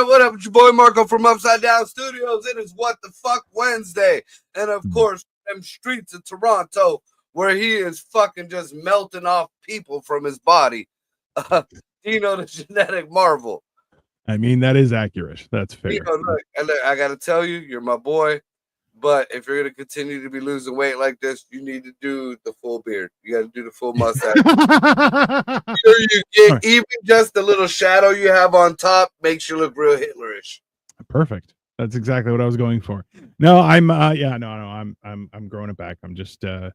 What up, it's your boy Marco from Upside Down Studios. It is What the Fuck Wednesday. And of course, them streets of Toronto, where he is fucking just melting off people from his body. Dino the Genetic Marvel. I mean, that is accurate. That's fair. Dino, look, I got to tell you, you're my boy. But if you're going to continue to be losing weight like this, you need to do the full beard. You got to do the full mustache. Sure you get even just the little shadow you have on top makes you look real Hitlerish. Perfect. That's exactly what I was going for. No, I'm I'm growing it back. I'm just I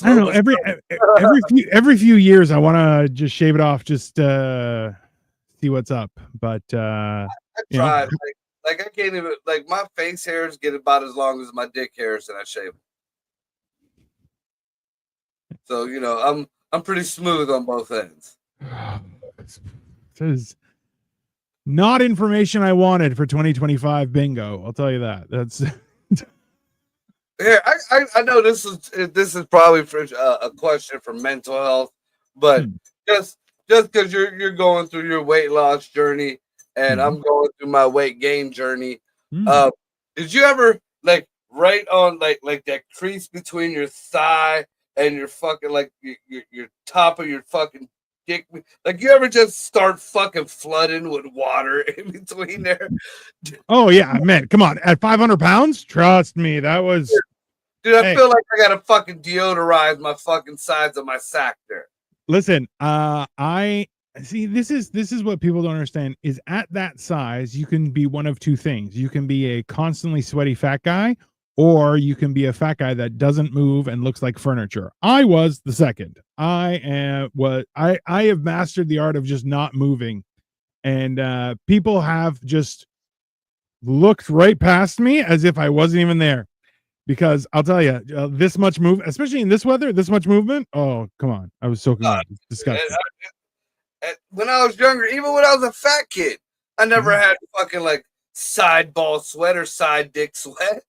don't know, every few years I want to just shave it off, just see what's up. But I tried. Like I can't even, like, my face hairs get about as long as my dick hairs, and I shave them. So I'm pretty smooth on both ends. This is not information I wanted for 2025 bingo. I'll tell you that. That's here. I know this is probably for a question for mental health, but just because you're going through your weight loss journey. And I'm going through my weight gain journey. Did you ever right on like that crease between your thigh and your fucking your top of your fucking dick? Like you ever just start fucking flooding with water in between there? Oh yeah, man, come on. At 500 pounds, trust me, that was. Dude, I feel like I gotta fucking deodorize my fucking sides of my sack there. Listen, See, this is what people don't understand is at that size, you can be one of two things. You can be a constantly sweaty fat guy, or you can be a fat guy that doesn't move and looks like furniture. I was the second. I have mastered the art of just not moving. And people have just looked right past me as if I wasn't even there. Because I'll tell you, this much move, especially in this weather, this much movement. Oh, come on. I was so disgusting. When I was younger, even when I was a fat kid, I never had fucking side ball sweat or side dick sweat.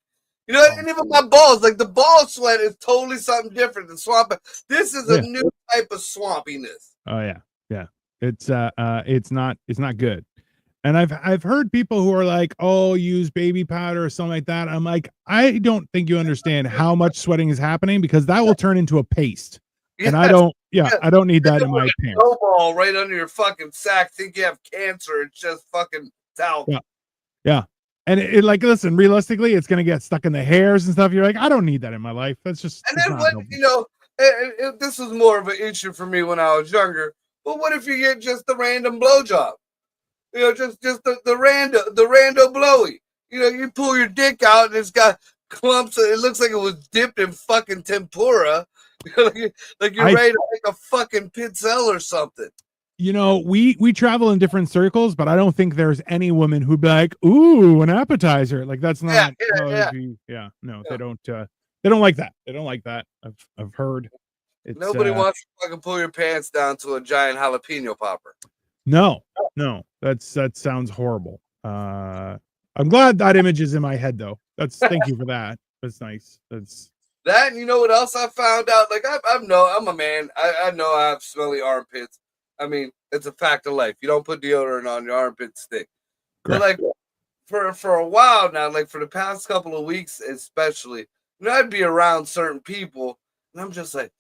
And even my balls, the ball sweat is totally something different than swamp. This is a new type of swampiness. Oh yeah. It's not good. And I've heard people who are like, oh, use baby powder or something like that. I'm like, I don't think you understand how much sweating is happening, because that will turn into a paste. And I don't need that in my pants. Snowball right under your fucking sack. Think you have cancer? It's just fucking talc. Yeah. And it listen, realistically, it's gonna get stuck in the hairs and stuff. You're like, I don't need that in my life. That's just. And then what this was more of an issue for me when I was younger. But what if you get just the random blowjob? Just the rando blowy. You pull your dick out and it's got clumps. It looks like it was dipped in fucking tempura. like you're ready to make a fucking pizzelle or something. We travel in different circles, but I don't think there's any woman who'd be like, ooh, an appetizer. Like that's not. No, they don't. They don't like that. They don't like that. I've heard. Nobody wants to fucking pull your pants down to a giant jalapeno popper. No, that sounds horrible. I'm glad that image is in my head though. Thank you for that. That's nice. That's. That, and you know what else I found out? I'm a man. I know I have smelly armpits. I mean, it's a fact of life. You don't put deodorant on your armpit stick. Correct. But for a while now, for the past couple of weeks especially, I'd be around certain people, and I'm just like,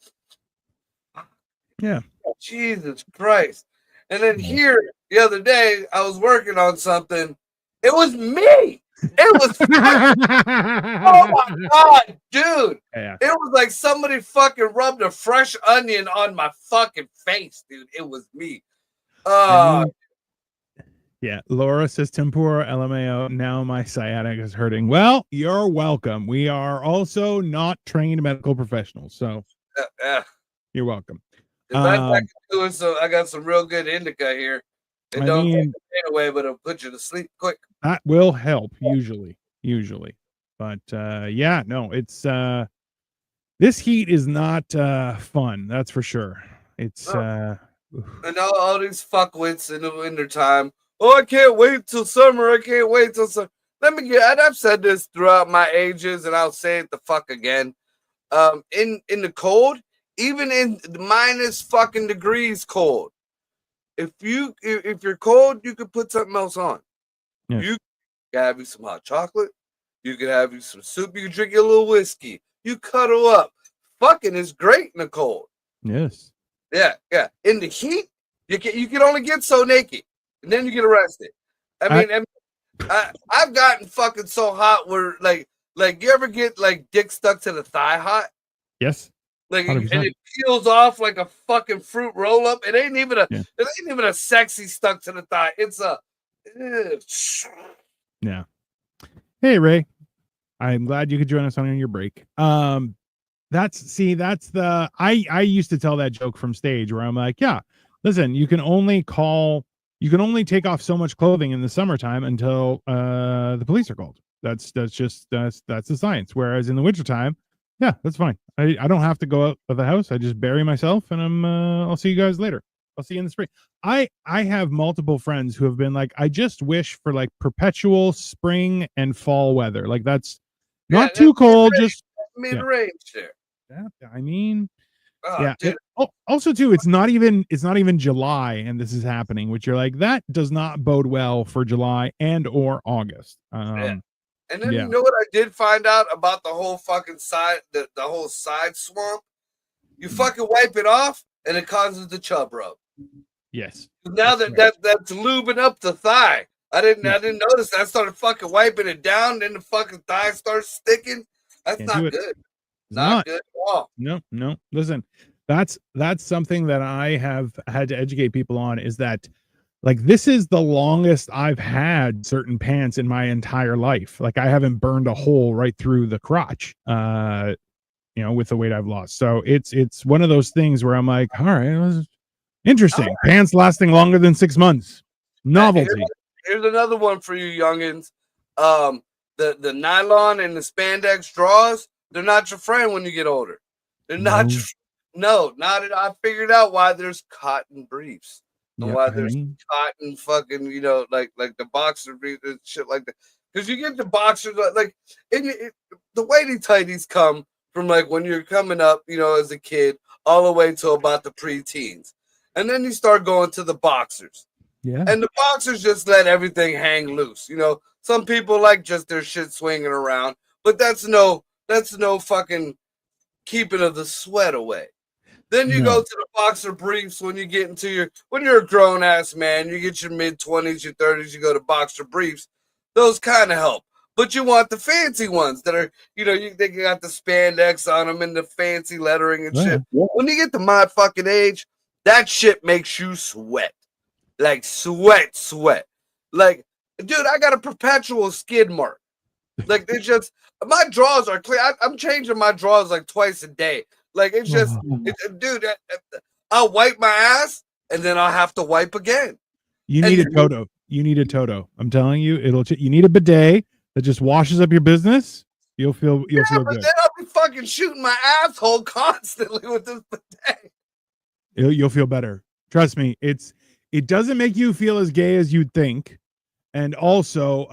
yeah, Jesus Christ. And then here the other day, I was working on something. It was me. It was oh my god, dude. Yeah. It was like somebody fucking rubbed a fresh onion on my fucking face, dude. It was me. Yeah, Laura says tempura LMAO. Now my sciatic is hurting. Well, you're welcome. We are also not trained medical professionals, so you're welcome. I got some real good indica here. It I don't take mean, the pain away, but it'll put you to sleep quick. that will help usually. But yeah, no, it's this heat is not fun, that's for sure. It's No. And all these fuckwits in the winter time. Oh, I can't wait till summer. I can't wait till summer. Let me get. And I've said this throughout my ages, and I'll say it the fuck again. In the cold, even in the minus fucking degrees cold, if you're cold, you could put something else on. Yeah. You can have you some hot chocolate. You can have you some soup. You can drink your little whiskey. You cuddle up. Fucking is great in the cold. yes. Yeah, yeah. In the heat, you can only get so naked, and then you get arrested. I mean, I've gotten fucking so hot where like you ever get like dick stuck to the thigh hot, Yes. like and 100%. it peels off like a fucking fruit roll up. It ain't even Yeah. a sexy stuck to the thigh. It's a Yeah. Hey Ray, I'm glad you could join us on your break. That's the I used to tell that joke from stage where I'm like, yeah, listen, you can only take off so much clothing in the summertime until the police are called. That's the science. Whereas in the wintertime, yeah, that's fine. I don't have to go out of the house. I just bury myself and I'll see you guys later. I'll see you in the spring. I have multiple friends who have been like, I just wish for like perpetual spring and fall weather. Like that's not too cold, just mid-range there. I mean, Oh, yeah. dude. Also, too, it's not even July, and this is happening, which you're like, that does not bode well for July and or August. Yeah. And then yeah. you know what I did find out about the whole fucking side, the whole side swamp? You fucking wipe it off, and it causes the chub rub. Yes. Now that's lubing up the thigh. I didn't notice that. I started fucking wiping it down, then the fucking thigh starts sticking. That's not good. Not good at all. No. Listen, that's something that I have had to educate people on, is that like this is the longest I've had certain pants in my entire life. Like I haven't burned a hole right through the crotch, with the weight I've lost. So it's one of those things where I'm like, all right, it was interesting. All right. Pants lasting longer than 6 months. Novelty. Here's another one for you youngins. The nylon and the spandex drawers, they're not your friend when you get older. They're not not at I figured out why there's cotton briefs. And why there's cotton fucking, like the boxer briefs and shit like that. Because you get the boxers like the whitey tighties come from like when you're coming up, as a kid, all the way to about the preteens. And then you start going to the boxers. Yeah. And the boxers just let everything hang loose. Some people like just their shit swinging around, but that's no fucking keeping of the sweat away. Then you go to the boxer briefs when you get when you're a grown ass man, you get your mid-20s, your 30s, you go to boxer briefs. Those kind of help. But you want the fancy ones that are, they got the spandex on them and the fancy lettering and shit. When you get to my fucking age, that shit makes you sweat. Like sweat. Like, dude, I got a perpetual skid mark. Like, it's just, my drawers are clear. I'm changing my drawers like twice a day. Like, it's just, dude, I'll wipe my ass and then I'll have to wipe again. You need a Toto. You need a Toto. I'm telling you, you need a bidet that just washes up your business. You'll feel good. Then I'll be fucking shooting my asshole constantly with this bidet. You'll feel better. Trust me. It doesn't make you feel as gay as you'd think. And also,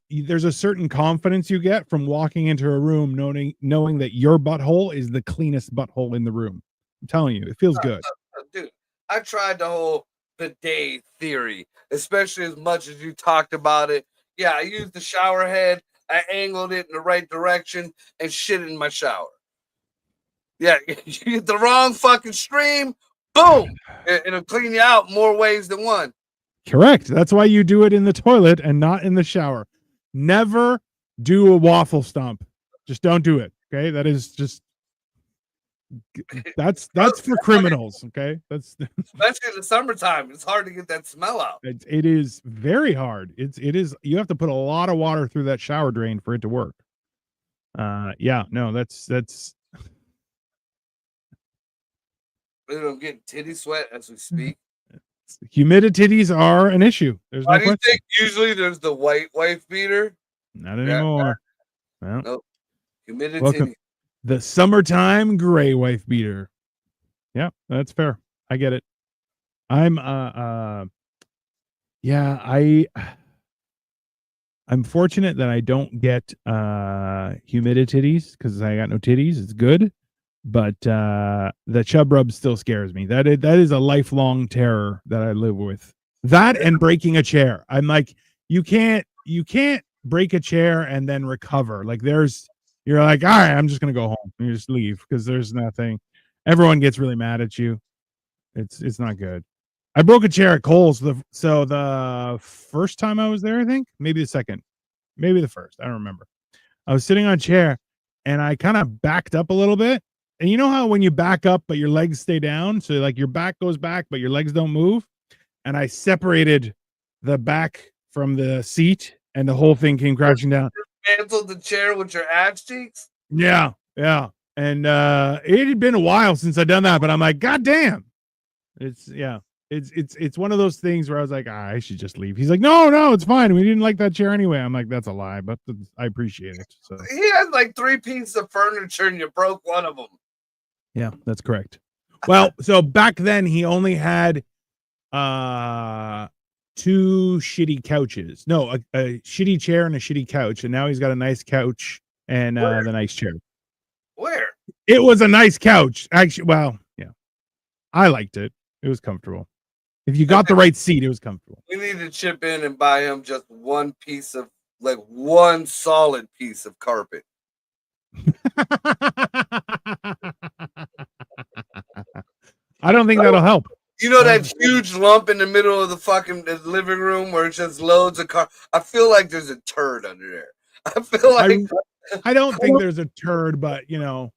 there's a certain confidence you get from walking into a room knowing that your butthole is the cleanest butthole in the room. I'm telling you, it feels good. Dude, I tried the whole bidet theory, especially as much as you talked about it. Yeah, I used the shower head. I angled it in the right direction and shit in my shower. Yeah, you get the wrong fucking stream, boom, it'll clean you out more ways than one. Correct. That's why you do it in the toilet and not in the shower. Never do a waffle stomp. Just don't do it. Okay. That is just, that's for criminals. Okay. That's especially in the summertime. It's hard to get that smell out. It is very hard. It is, you have to put a lot of water through that shower drain for it to work. Yeah, no, that's, I'm getting titty sweat as we speak. Humidities are an issue. There's Why no do you question. think usually there's the white wife beater? Not anymore. Well, Nope. Humidity. welcome the summertime gray wife beater. Yeah, that's fair. I get it. I'm yeah, I'm fortunate that I don't get humiditties because I got no titties. It's good. But the chub rub still scares me. That is a lifelong terror that I live with. That and breaking a chair. I'm like, you can't break a chair and then recover. Like you're like, all right, I'm just gonna go home. And you just leave because there's nothing. Everyone gets really mad at you. It's not good. I broke a chair at Kohl's. So the first time I was there, I think, maybe the second, maybe the first. I don't remember. I was sitting on a chair and I kind of backed up a little bit. And you know how when you back up, but your legs stay down? So like your back goes back, but your legs don't move. And I separated the back from the seat and the whole thing came crashing down. Mantled the chair with your ass cheeks? Yeah. Yeah. And it had been a while since I'd done that, but I'm like, God damn. It's one of those things where I was like, I should just leave. He's like, no, it's fine. We didn't like that chair anyway. I'm like, that's a lie, but I appreciate it. So he had like 3 pieces of furniture and you broke one of them. Yeah, that's correct. Well, so back then he only had 2 shitty couches. No, a shitty chair and a shitty couch, and now he's got a nice couch and the nice chair. Where? It was a nice couch. Actually, well, yeah. I liked it. It was comfortable. If you got the right seat, it was comfortable. We need to chip in and buy him just one solid piece of carpet. I don't think that'll help. You know that huge lump in the middle of the fucking living room where it's just loads of car. I feel like there's a turd under there. I feel like I don't think there's a turd, but you know,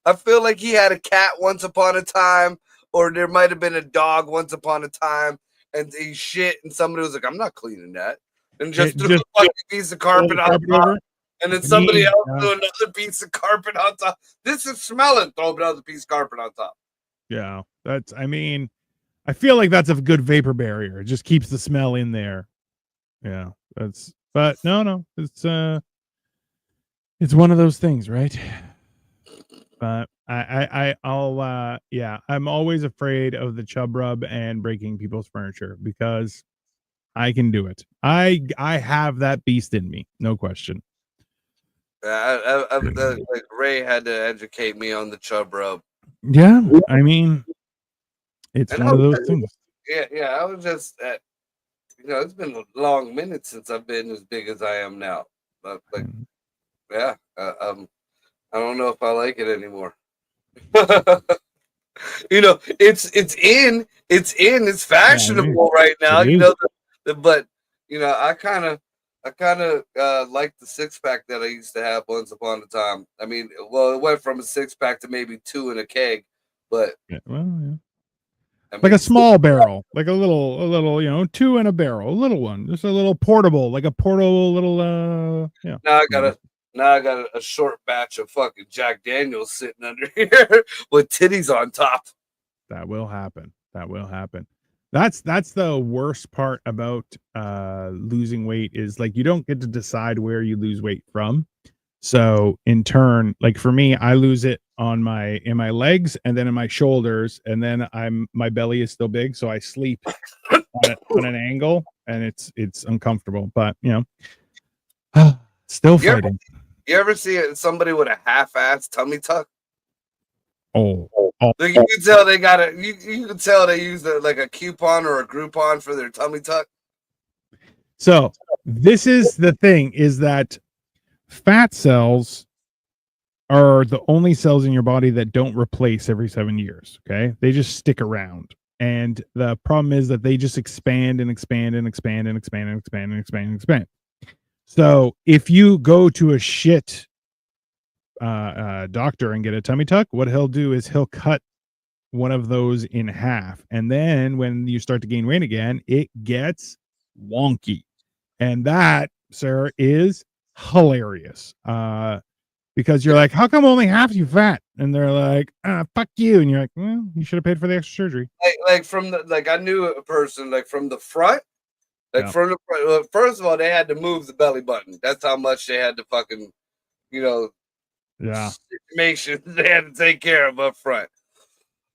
I feel like he had a cat once upon a time, or there might have been a dog once upon a time, and he shit, and somebody was like, "I'm not cleaning that," and just threw a fucking piece of carpet on top. And then somebody else threw another piece of carpet on top. This is smelling. Throw another piece of carpet on top. Yeah, I mean, I feel like that's a good vapor barrier. It just keeps the smell in there. Yeah, but no, it's one of those things, right? But I'm always afraid of the chub rub and breaking people's furniture because I can do it. I have that beast in me, no question. Like Ray had to educate me on the chub rub. Yeah, I mean, it's one of those things. Yeah. I was just it's been a long minute since I've been as big as I am now. But I don't know if I like it anymore. It's fashionable right now. But I kind of like the 6-pack that I used to have once upon a time. I mean, well, it went from a 6-pack to maybe 2 in a keg, but yeah. Like a small barrel, like a little, 2 in a barrel, a little one, just a little portable, like a portable little, yeah. Now I got a short batch of fucking Jack Daniels sitting under here with titties on top. That will happen. That's the worst part about losing weight is like you don't get to decide where you lose weight from. So in turn, like for me, I lose it in my legs and then in my shoulders, and then my belly is still big, so I sleep on an angle, and it's uncomfortable. But still fighting. You ever see somebody with a half-ass tummy tuck? Oh. Like you can tell they got it. You can tell they use like a coupon or a Groupon for their tummy tuck. So this is the thing: is that fat cells are the only cells in your body that don't replace every 7 years. Okay, they just stick around, and the problem is that they just expand and expand and expand and expand and expand and expand and expand. So if you go to a shit doctor and get a tummy tuck, what he'll do is he'll cut one of those in half, and then when you start to gain weight again, it gets wonky, and that, sir, is hilarious. Because you're like, how come only half you fat? and they're like, fuck you, and you're like, well, you should have paid for the extra surgery. Like from the like I knew a person like from the front. Like Yeah. from the front, well, first of all, they had to move the belly button. That's how much they had to fucking, you know, Yeah. make sure they had to take care of up front.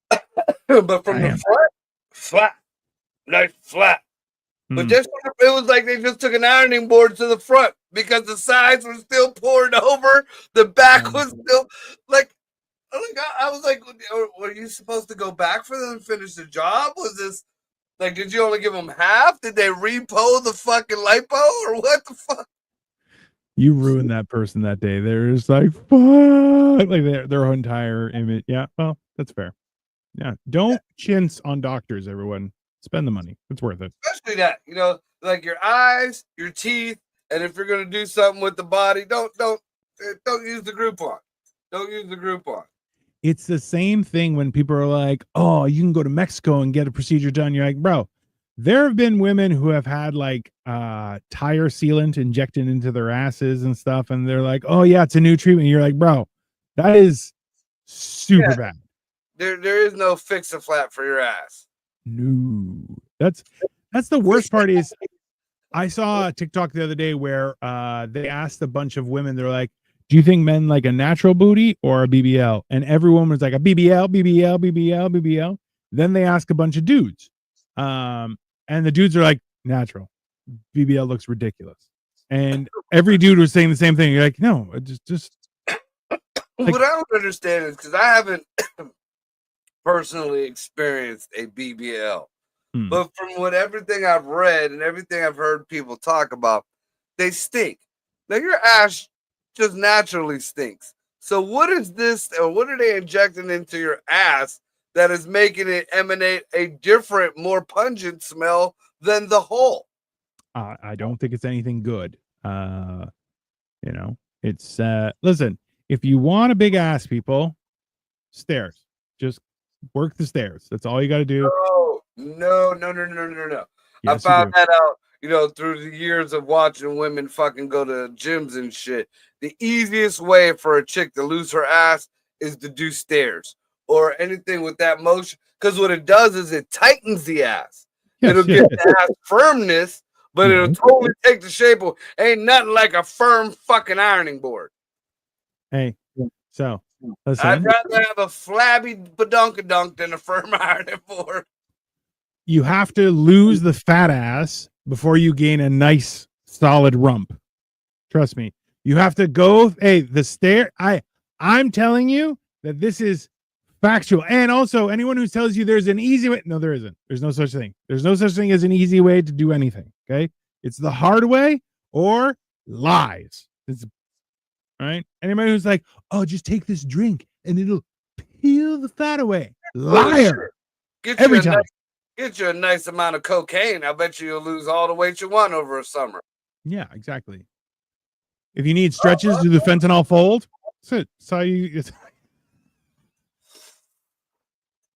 But from the front, flat, nice flat. But this one, it was like they just took an ironing board to the front because the sides were still poured over. The back was still like I was like, were you supposed to go back for them and finish the job? Was this like, did you only give them half? Did they repo the fucking lipo or what the fuck? You ruined that person that day. They're just like, fuck, like their entire image. Yeah, well, that's fair. Yeah, don't chintz on doctors, everyone. Spend the money. It's worth it. Especially that, you know, like your eyes, your teeth, and if you're gonna do something with the body, don't use the Groupon. Don't use the Groupon. It's the same thing when people are like, oh, you can go to Mexico and get a procedure done. You're like, bro, there have been women who have had like tire sealant injected into their asses and stuff, and they're like, oh yeah, it's a new treatment. You're like, bro, that is super bad. There is no fix a flat for your ass. No, that's the worst part. Is I saw a TikTok the other day where they asked a bunch of women, they're like, do you think men like a natural booty or a BBL? And everyone was like a BBL, BBL, BBL, BBL. Then they ask a bunch of dudes. And the dudes are like, natural. BBL looks ridiculous. And every dude was saying the same thing. You're like, no, just like, what I don't understand is because I haven't personally experienced a BBL. But from everything I've read and everything I've heard people talk about, they stink. Now your ass just naturally stinks. So what is this, or what are they injecting into your ass that is making it emanate a different, more pungent smell than the hole? I don't think it's anything good. You know, it's listen, if you want a big ass, people, stairs. Just work the stairs. That's all you got to do. No. Yes, I found that out, you know, through the years of watching women fucking go to gyms and shit. The easiest way for a chick to lose her ass is to do stairs or anything with that motion. Because what it does is it tightens the ass. It'll get the ass firmness, but it'll totally take the shape of ain't nothing like a firm fucking ironing board. Hey, so listen. I'd rather have a flabby badunkadunk than a firm ironing board. You have to lose the fat ass before you gain a nice solid rump. Trust me. You have to go. Hey, the stair. I'm telling you that this is factual. And also, anyone who tells you there's an easy way, no, there isn't. There's no such thing. There's no such thing as an easy way to do anything. Okay, it's the hard way or lies. It's right. Anybody who's like, oh, just take this drink and it'll peel the fat away. Liar. Every time. Get you a nice amount of cocaine. I bet you'll lose all the weight you want over a summer. Yeah, exactly. If you need stretches, do the fentanyl fold. That's it. So you.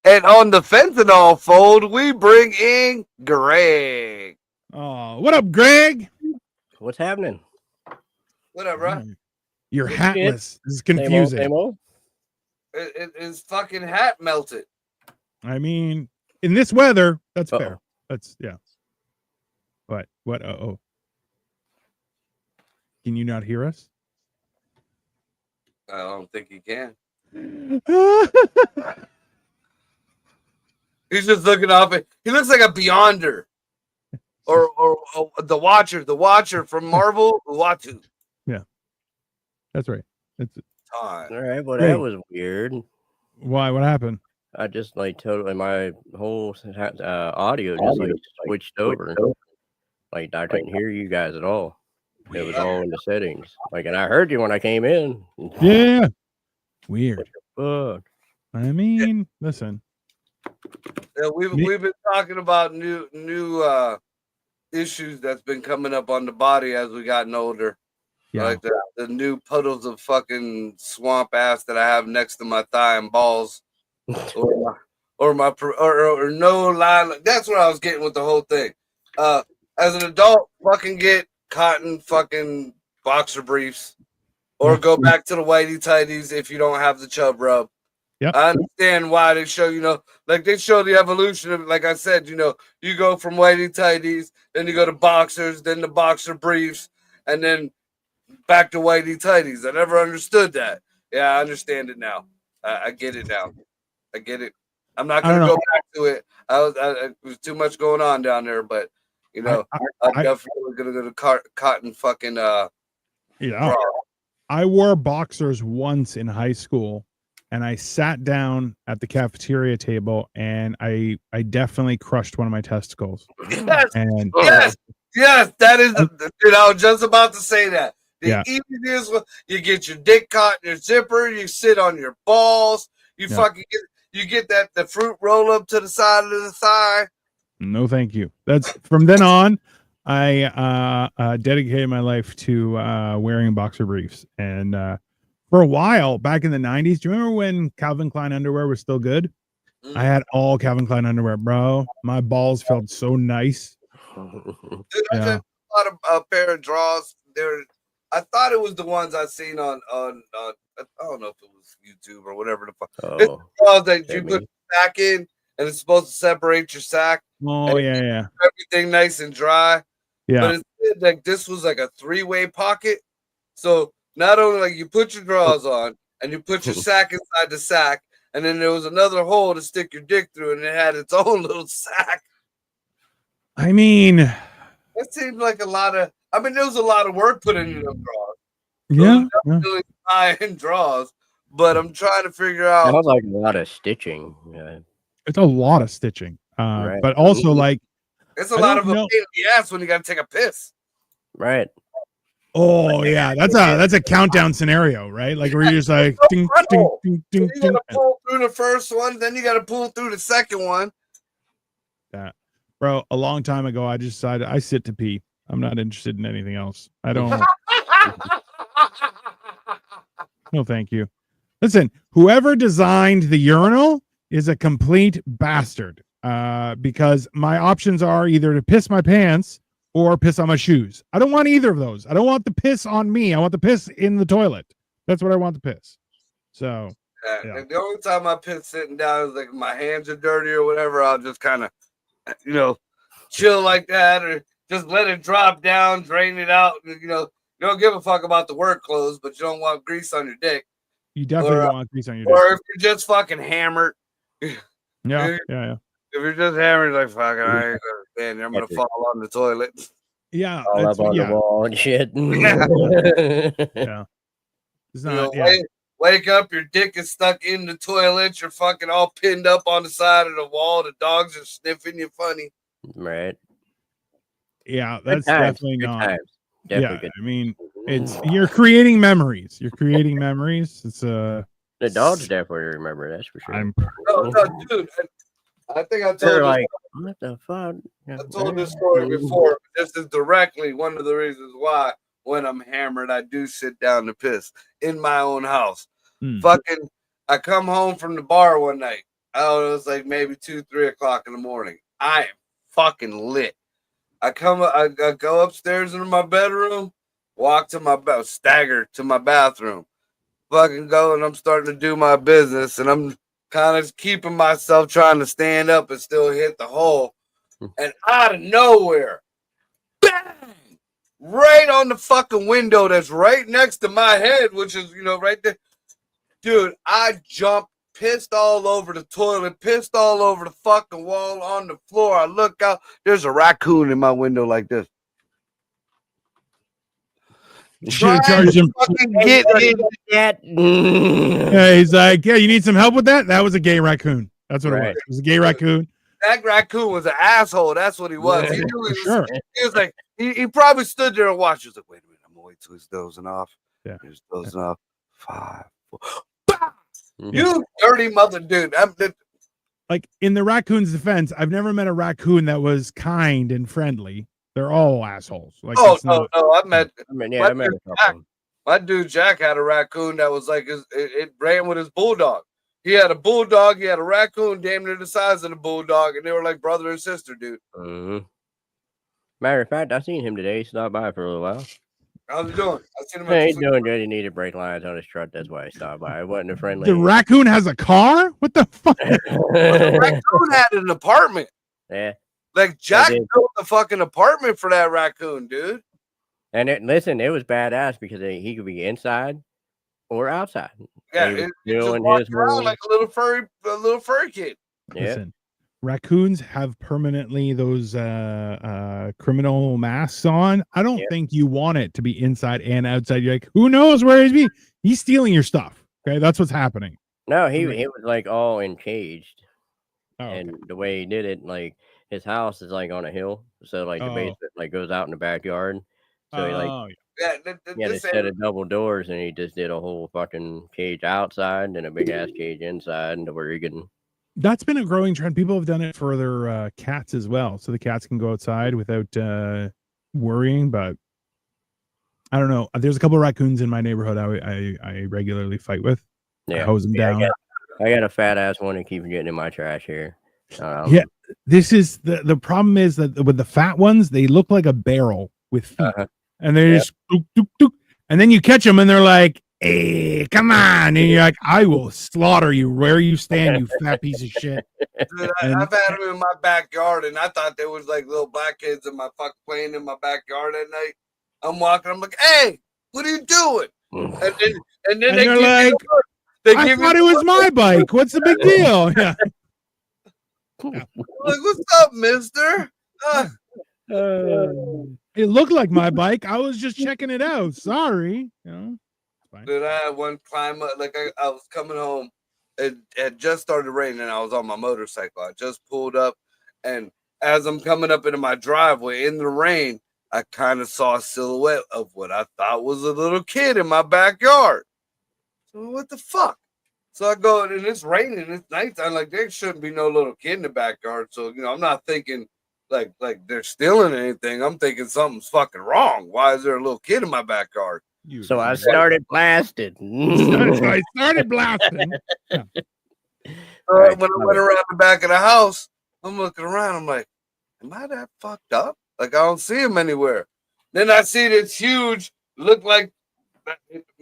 And on the fentanyl fold, we bring in Greg. Oh, what up, Greg? What's happening? What up, bro? You're hatless. This is confusing. Same old. His fucking hat melted. I mean, in this weather, that's fair. That's yeah. What? Oh. Can you not hear us? I don't think he can. He's just looking off it. He looks like a Beyonder. Or the Watcher from Marvel, Uatu. Yeah. That's right. That's it. All right, well, that was weird. Why? What happened? I just totally my whole audio just switched over. I couldn't hear you guys at all. It was all in the settings. And I heard you when I came in. Yeah. Weird. Fuck. I mean, listen. Yeah, we've been talking about new issues that's been coming up on the body as we gotten older. Yeah. Like the new puddles of fucking swamp ass that I have next to my thigh and balls. or no line. That's what I was getting with the whole thing. As an adult, fucking get cotton fucking boxer briefs or Yeah. go back to the whitey tighties if you don't have the chub rub. Yep. I understand why they show, like they show the evolution of, like I said, you go from whitey tighties, then you go to boxers, then the boxer briefs, and then back to whitey tighties. I never understood that. Yeah, I understand it now. I get it now. I get it. I'm not going to go back to it. It was too much going on down there, but I'm definitely going to go to cotton fucking yeah. Bra. I wore boxers once in high school, and I sat down at the cafeteria table, and I definitely crushed one of my testicles. Yes, and yes, that is dude. I was just about to say that. The easiest one, you get your dick caught in your zipper, you sit on your balls, you fucking get the fruit roll up to the side of the thigh. No, thank you. That's from then on. I dedicated my life to wearing boxer briefs, and for a while back in the 90s, do you remember when Calvin Klein underwear was still good? I had all Calvin Klein underwear, bro. My balls felt so nice. Dude, I had a lot of a pair of draws. I thought it was the ones I seen on I don't know if it was YouTube or whatever the fuck. It's draws that you put sack in, and it's supposed to separate your sack. Oh yeah. Everything nice and dry. Yeah. But instead, like this was like a 3-way pocket. So not only like you put your drawers on and you put your sack inside the sack, and then there was another hole to stick your dick through, and it had its own little sack. I mean, it seemed like a lot of. I mean, there was a lot of work put into them draws. Yeah, definitely high-end draws, but I'm trying to figure out. It was like a lot of stitching. Yeah. It's a lot of stitching, but also like it's a lot of a pain in the ass when you got to take a piss. Right. Oh yeah, that's a countdown scenario, right? Like where you're just like, ding, ding, ding, ding, you gotta pull through the first one, then you got to pull through the second one. That, bro. A long time ago, I just decided I sit to pee. I'm not interested in anything else. I don't. No, thank you. Listen, whoever designed the urinal is a complete bastard. Because my options are either to piss my pants or piss on my shoes. I don't want either of those. I don't want the piss on me. I want the piss in the toilet. That's what I want, the piss. So yeah. The only time I piss sitting down is like my hands are dirty or whatever. I'll just kind of, chill like that, or just let it drop down, drain it out. You don't give a fuck about the work clothes, but you don't want grease on your dick. You definitely don't want grease on your dick. Or if you're just fucking hammered. Yeah. If you're just hammered, like fucking, I ain't gonna stand. I'm gonna fall on the toilet. Yeah, all up on the wall and shit. Yeah. It's not. Wake up, your dick is stuck in the toilet. You're fucking all pinned up on the side of the wall. The dogs are sniffing you funny. Right. Yeah, that's definitely not. Definitely I mean, you're creating memories. You're creating memories. It's the dogs definitely remember, that's for sure. No, dude. I think I told like, what the fuck? I told this story before. This is directly one of the reasons why when I'm hammered, I do sit down to piss in my own house. Fucking, I come home from the bar one night. I don't know, it was like maybe 2-3 o'clock in the morning. I am fucking lit. I go upstairs into my bedroom, walk to my stagger to my bathroom, fucking go, and I'm starting to do my business, and I'm kind of keeping myself trying to stand up and still hit the hole. And out of nowhere, bang! Right on the fucking window that's right next to my head, which is, right there. Dude, I jumped, pissed all over the toilet, pissed all over the fucking wall, on the floor. I look out, there's a raccoon in my window like this. Charge him. Yeah, he's like, yeah, you need some help with that? That was a gay raccoon. That's what it was. It was a gay raccoon. That raccoon was an asshole. That's what he was. Yeah, he was like, he probably stood there and watched. He was like, wait a minute, I'm gonna wait till he's dozing off. Yeah. He's dozing off. 5, 4. You dirty mother dude. Like, in the raccoon's defense, I've never met a raccoon that was kind and friendly. They're all assholes. Like, no. I met a couple. My dude Jack had a raccoon that was like it ran with his bulldog. He had a bulldog. He had a raccoon damn near the size of the bulldog, and they were like brother and sister, dude. Matter of fact, I seen him today. He stopped by for a little while. How's he doing? I seen him. Hey, he's doing good. He needed brake lines on his truck. That's why he stopped by. It wasn't a friendly. The raccoon has a car? What the fuck? The raccoon had an apartment. Yeah. Like Jack built a fucking apartment for that raccoon, dude. And listen, it was badass because he could be inside or outside. Yeah, He it was just doing walked his around whole- like a little furry kid. Yeah. Listen, raccoons have permanently those criminal masks on. I don't think you want it to be inside and outside. You're like, who knows where he's stealing your stuff. Okay, that's what's happening. No, he was like all encaged. Oh, okay. And the way he did it, like his house is like on a hill, so like the basement like goes out in the backyard. So he like he had a set of double doors, and he just did a whole fucking cage outside and a big ass cage inside, and where you can. That's been a growing trend. People have done it for their cats as well, so the cats can go outside without worrying. But I don't know. There's a couple of raccoons in my neighborhood I regularly fight with. Yeah, I hose them down. I got a fat ass one that keeps getting in my trash here. Yeah, this is the problem is that with the fat ones, they look like a barrel with feet, and they're just dook, dook, dook. And then you catch them, and they're like, "Hey, come on!" And you're like, "I will slaughter you where you stand, you fat piece of shit." Dude, I've had them in my backyard, and I thought there was like little black kids in my fuck playing in my backyard at night. I'm walking, I'm like, "Hey, what are you doing?" And then they're like, "I thought it was my bike. What's the big deal?" Yeah. Like, what's up, mister? It looked like my bike. I was just checking it out. Sorry. You know, Dude, I had one climb up. Like I was coming home. It had just started raining. I was on my motorcycle. I just pulled up, and as I'm coming up into my driveway in the rain, I kind of saw a silhouette of what I thought was a little kid in my backyard. So what the fuck? So I go, and it's raining, it's nighttime. Like, there shouldn't be no little kid in the backyard. So, you know, I'm not thinking like they're stealing anything. I'm thinking something's fucking wrong. Why is there a little kid in my backyard? So I started blasting. So I started blasting. Yeah. When I went around the back of the house, I'm looking around. I'm like, am I that fucked up? Like, I don't see him anywhere. Then I see this huge, look like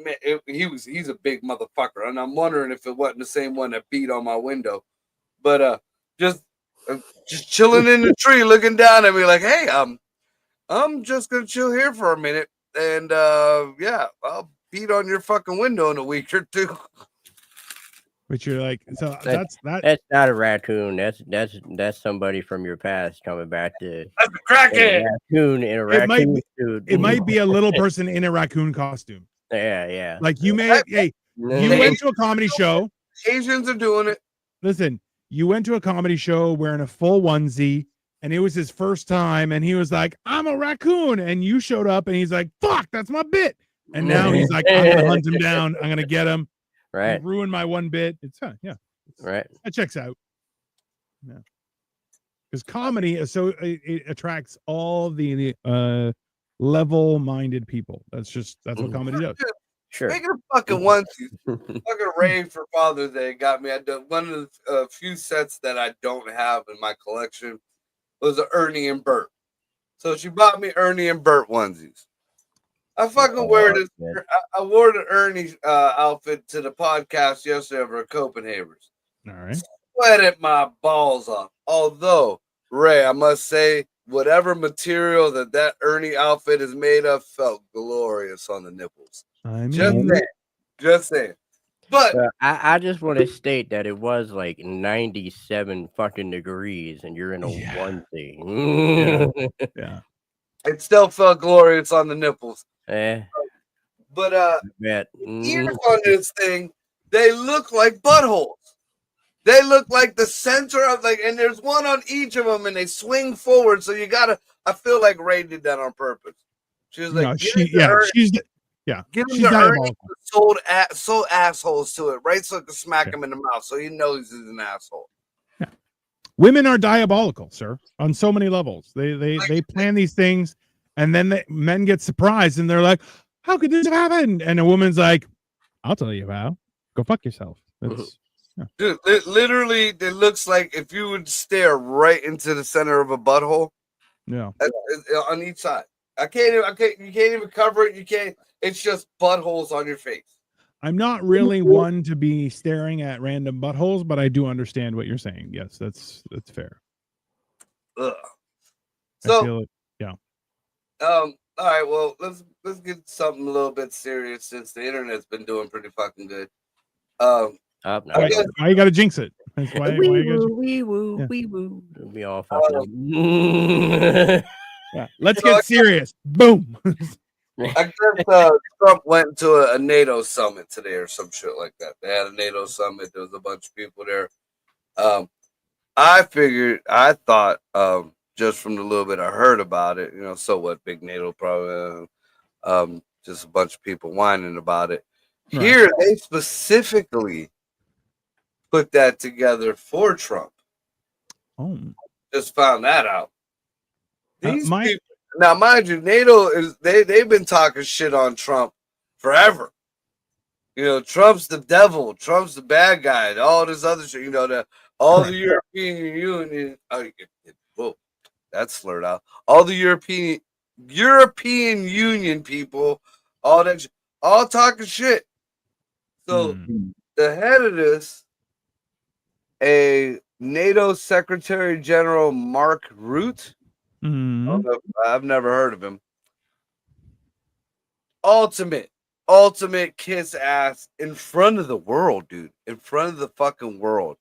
he's a big motherfucker, and I'm wondering if it wasn't the same one that beat on my window. But just chilling in the tree, looking down at me like, "Hey, I'm just gonna chill here for a minute, and yeah, I'll beat on your fucking window in a week or two." But you're like, so that's not a raccoon. That's somebody from your past coming back to. That's a crackhead. Raccoon in a raccoon suit. It might be a little person in a raccoon costume. Yeah. Like you may, you went to a comedy show. Asians are doing it. Listen, you went to a comedy show wearing a full onesie, and it was his first time, and he was like, "I'm a raccoon," and you showed up, and he's like, "Fuck, that's my bit," and now he's like, "I'm gonna hunt him down. I'm gonna get him." Right. Ruin my one bit. It's right. That checks out. Yeah. Because comedy, so it attracts all the level-minded people. That's what comedy does. Sure. Speaking of fucking onesies, fucking rave for Father's Day got me. I done one of the few sets that I don't have in my collection was a Ernie and Bert. So she bought me Ernie and Bert onesies. I fucking wear this. I wore the Ernie outfit to the podcast yesterday over at Copenhagen's. All right. Sweated my balls off. Although, Ray, I must say, whatever material that Ernie outfit is made of felt glorious on the nipples. I mean, just saying. But I just want to state that it was like 97 fucking degrees, and you're in a onesie. Yeah. It still felt glorious on the nipples. But ears on this thing, they look like buttholes. They look like the center of and there's one on each of them, and they swing forward. So you gotta. I feel like Ray did that on purpose. She was like, no, she's the Ernie sold assholes to it, right? So it can smack him in the mouth, so he knows he's an asshole. Yeah. Women are diabolical, sir, on so many levels. They plan these things. And then men get surprised, and they're like, "How could this happen?" And a woman's like, "I'll tell you how. Go fuck yourself." Dude, literally, it looks like if you would stare right into the center of a butthole. Yeah. On each side. I can't. You can't even cover it. You can't. It's just buttholes on your face. I'm not really one to be staring at random buttholes, but I do understand what you're saying. Yes, that's fair. Ugh. I So, feel it. Yeah. all right. Well, let's get something a little bit serious since the internet's been doing pretty fucking good. Up I now. guess- Why you got to jinx it? That's why. Wee you gotta, woo, wee woo, Yeah. wee woo. It'll be all fucking. yeah. Let's You know, get serious. Boom. I guess Trump went to a NATO summit today or some shit like that. They had a NATO summit. There was a bunch of people there. I thought, just from the little bit I heard about it, so what, big NATO probably, just a bunch of people whining about it. Right. Here, they specifically put that together for Trump. Oh. Just found that out. These my- people, now, mind you, NATO they've been talking shit on Trump forever. Trump's the devil. Trump's the bad guy. All this other shit. All the European Union. Whoa, that's slurred out. All the European Union people. All that. All talking shit. So the head of this, a NATO Secretary General Mark Rutte. I've never heard of him. Ultimate kiss ass in front of the world, dude. In front of the fucking world.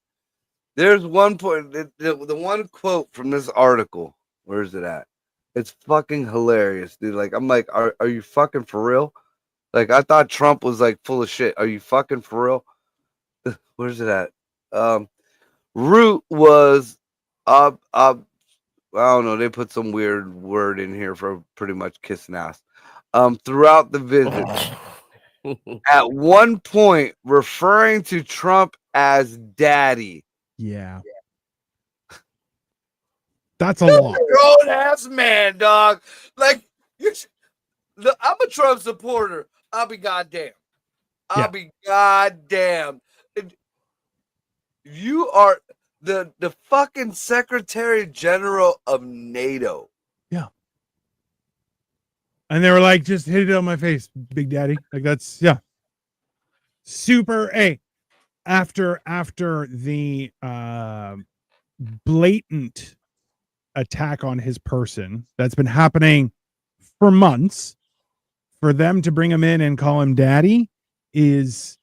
There's one point, the one quote from this article. Where is it at? It's fucking hilarious, dude. Like, I'm like, are you fucking for real? Like, I thought Trump was like full of shit. Are you fucking for real? Where's it at? Root was I don't know. They put some weird word in here for pretty much kissing ass. Throughout the visit, at one point referring to Trump as daddy. Yeah. That's a lot. Grown ass man, dog. Like, I'm a Trump supporter. I'll be goddamn. I'll be goddamn. You are the fucking Secretary General of NATO. Yeah. And they were like, just hit it on my face, Big Daddy. Like, that's super. Hey, after the blatant attack on his person that's been happening for months, for them to bring him in and call him daddy is,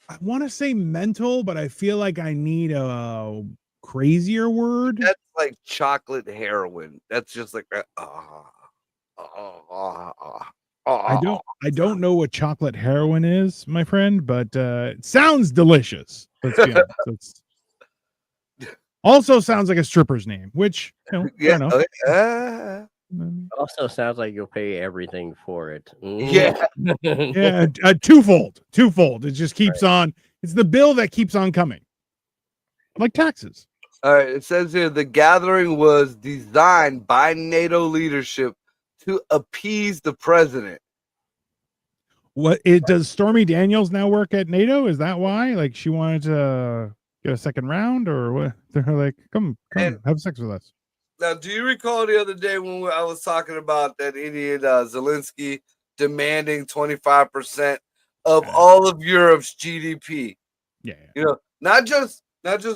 I want to say mental, but I feel like I need a crazier word. That's like chocolate heroin. That's just like I don't know what chocolate heroin is, my friend, but it sounds delicious. Let's be honest. Also sounds like a stripper's name, which fair enough. Also sounds like you'll pay everything for it. Yeah. Yeah, twofold. It just keeps on. It's the bill that keeps on coming, like taxes. All right. It says here the gathering was designed by NATO leadership to appease the president. Does Stormy Daniels now work at NATO? Is that why? Like, she wanted to get a second round, or what? They're like, come, have sex with us. Now, do you recall the other day when I was talking about that idiot Zelensky demanding 25% of all of Europe's GDP? Yeah. Not just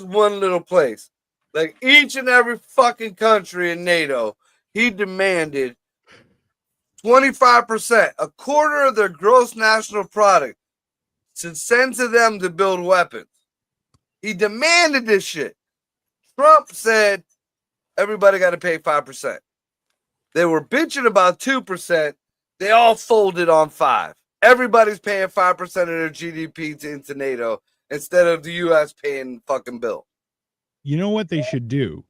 one little place. Like, each and every fucking country in NATO, he demanded 25%, a quarter of their gross national product, to send to them to build weapons. He demanded this shit. Trump said everybody got to pay 5%. They were bitching about 2%. They all folded on 5%. Everybody's paying 5% of their GDP into NATO instead of the U.S. paying fucking bill. You know what they should do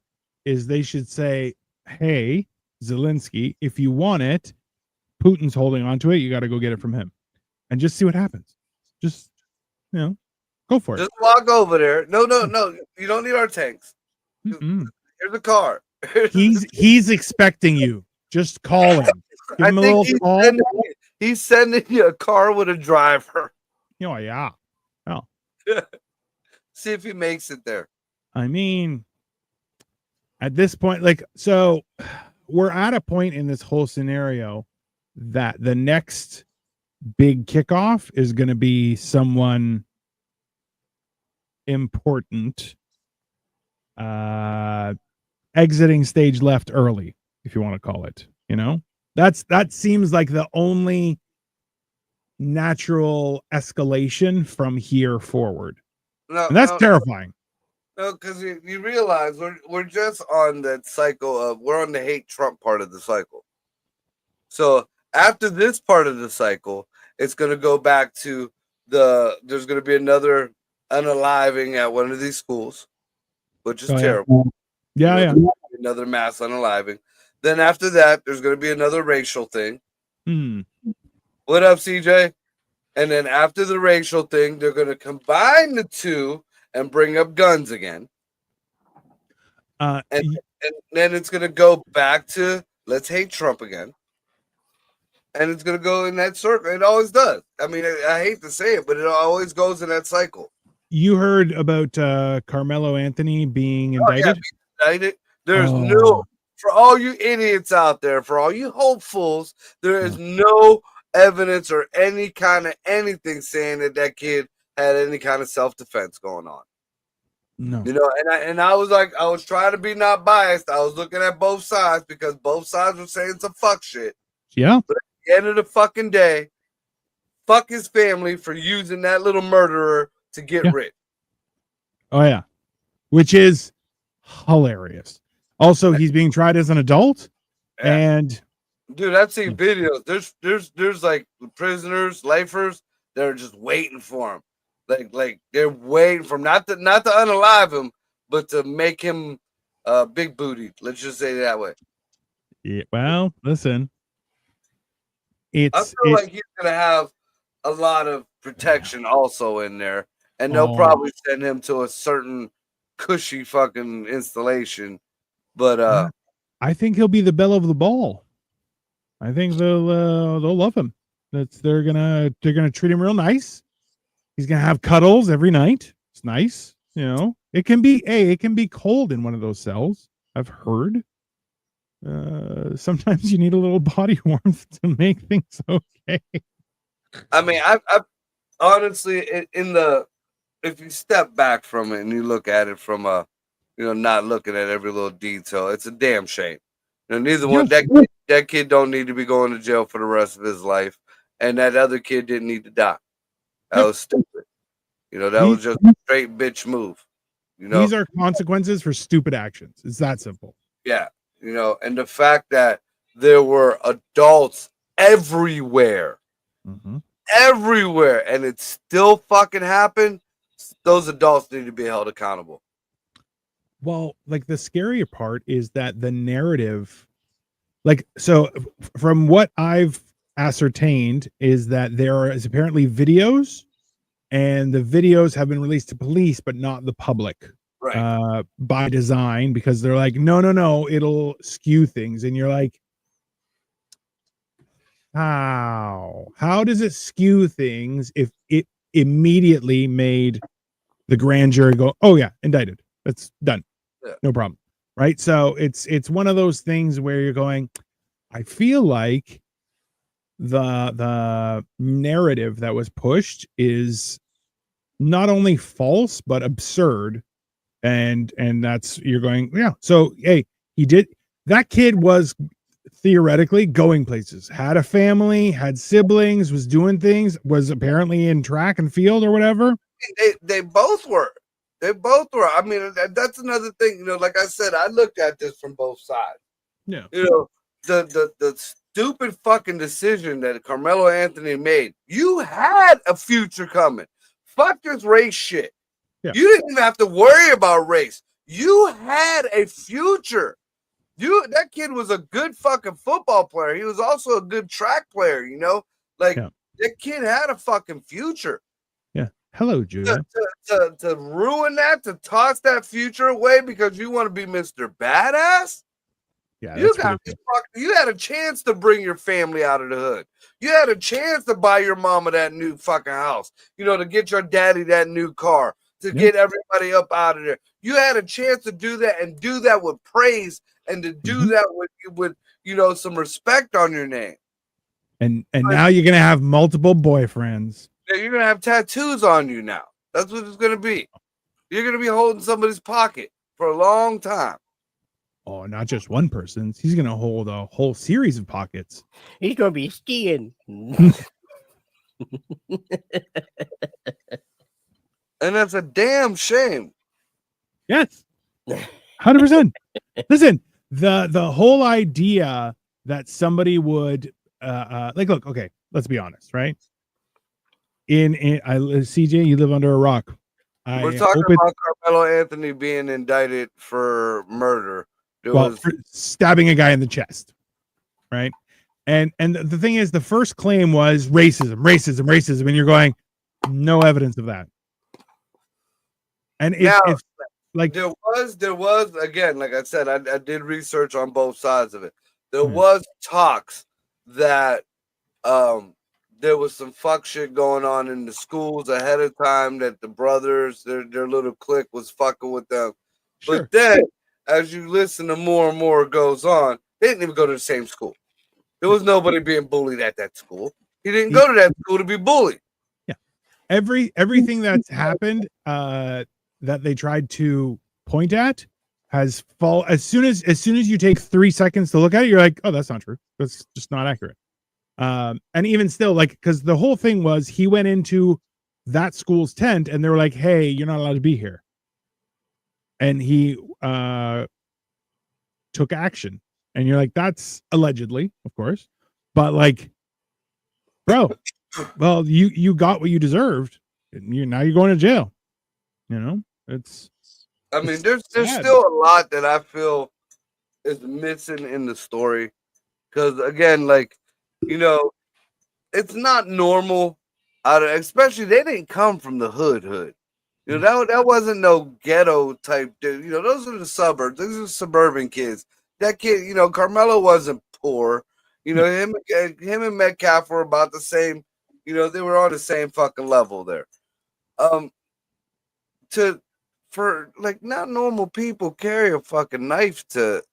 is they should say, hey, Zelensky, if you want it, Putin's holding on to it. You got to go get it from him and just see what happens. Just, go for it. Just walk over there. No. You don't need our tanks. Mm-mm. Here's a car. He's expecting you. Just call him. Give him a little call. He's sending you a car with a driver. Yeah. Oh. See if he makes it there. I mean, at this point, like, so we're at a point in this whole scenario that the next big kickoff is going to be someone important exiting stage left early, if you want to call it. That seems like the only natural escalation from here forward. And that's terrifying. No, because you realize we're just on that cycle of, we're on the hate Trump part of the cycle. So after this part of the cycle, it's going to go back to there's going to be another unaliving at one of these schools, which is terrible. Yeah. Another mass unaliving. Then after that, there's going to be another racial thing. What up, CJ? And then after the racial thing, they're going to combine the two and bring up guns again. And then it's going to go back to let's hate Trump again. And it's going to go in that circle. It always does. I mean, I hate to say it, but it always goes in that cycle. You heard about Carmelo Anthony being indicted? Indicted. There's no, for all you idiots out there, for all you hopefuls, there is no evidence or any kind of anything saying that kid had any kind of self-defense going on. No. And I was like, I was trying to be not biased. I was looking at both sides because both sides were saying some fuck shit. Yeah. But at the end of the fucking day, fuck his family for using that little murderer to get rich. Oh yeah. Which is hilarious. Also, he's being tried as an adult. Yeah. And dude, I've seen videos. There's like prisoners, lifers that are just waiting for him. Like they're waiting for him, not to unalive him, but to make him big booty. Let's just say it that way. Yeah, well, listen. I feel like he's gonna have a lot of protection also in there, and they'll probably send him to a certain cushy fucking installation. But I think he'll be the belle of the ball. I think they'll love him. They're gonna treat him real nice. He's gonna have cuddles every night. It's nice, It can be cold in one of those cells. I've heard. Sometimes you need a little body warmth to make things okay. I mean, I honestly, if you step back from it and you look at it from not looking at every little detail, it's a damn shame. Neither one that kid don't need to be going to jail for the rest of his life, and that other kid didn't need to die. That was stupid. That was just a straight bitch move. These are consequences for stupid actions. It's that simple. Yeah. And the fact that there were adults everywhere, everywhere, and it still fucking happened, those adults need to be held accountable. Well, like the scarier part is that the narrative, from what I've ascertained is that there is apparently videos, and the videos have been released to police, but not the public. Right. By design, because they're like, no, it'll skew things. And you're like, how does it skew things if it immediately made the grand jury go, oh yeah, indicted, that's done, no problem, right? So it's one of those things where you're going, I feel like the narrative that was pushed is not only false but absurd. And that's, you're going, yeah. So, hey, that kid was theoretically going places, had a family, had siblings, was doing things, was apparently in track and field or whatever. They both were. I mean, that's another thing, like I said, I looked at this from both sides. Yeah. The stupid fucking decision that Carmelo Anthony made. You had a future coming. Fuck this race shit. Yeah. You didn't even have to worry about race. You had a future. That kid was a good fucking football player. He was also a good track player, That kid had a fucking future. Yeah. Hello, Julia. To ruin that, to toss that future away because you want to be Mr. Badass? Yeah. You had a chance to bring your family out of the hood. You had a chance to buy your mama that new fucking house, to get your daddy that new car, to get everybody up out of there. You had a chance to do that and do that with praise and to do that with some respect on your name. And now you're gonna have multiple boyfriends. Yeah, you're gonna have tattoos on you now. That's what it's gonna be. You're gonna be holding somebody's pocket for a long time. Oh, not just one person's. He's gonna hold a whole series of pockets. He's gonna be skiing. And that's a damn shame. Yes, 100%. Listen, the whole idea that somebody would look, okay, let's be honest, right? CJ, you live under a rock. We're talking about Carmelo Anthony being indicted for murder. For stabbing a guy in the chest, right? And the thing is, the first claim was racism, and you're going, no evidence of that. And if like there was again, like I said, I did research on both sides of it. There was talks that there was some fuck shit going on in the schools ahead of time, that the brothers, their little clique was fucking with them. Sure. But then as you listen to more and more goes on, they didn't even go to the same school. There was nobody being bullied at that school. He didn't go to that school to be bullied. Yeah. Everything that's happened that they tried to point at has fall as soon as you take 3 seconds to look at it, you're like, oh, that's not true. That's just not accurate. And even still, like, because the whole thing was he went into that school's tent and they were like, hey, you're not allowed to be here. And he took action. And you're like, that's allegedly, of course. But like, bro, well, you got what you deserved. Now you're going to jail. There's still a lot that I feel is missing in the story. Because again, like, it's not normal. Especially they didn't come from the hood. That wasn't no ghetto type dude. Those are the suburbs. Those are suburban kids. That kid, Carmelo wasn't poor. Him and Metcalf were about the same. They were on the same fucking level there. For not normal people carry a fucking knife to,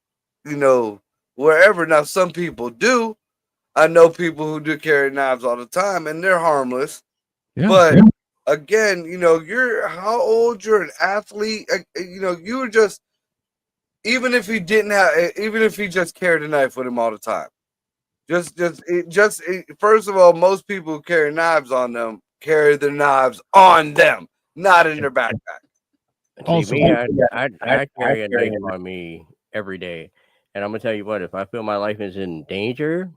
wherever. Now some people do. I know people who do carry knives all the time, and they're harmless. Yeah, but again, you're how old? You're an athlete. You were just. Even if he just carried a knife with him all the time, first of all, most people who carry knives on them carry the knives on them, not in their backpack. Also, I carry a knife on me every day, and I'm gonna tell you what: if I feel my life is in danger,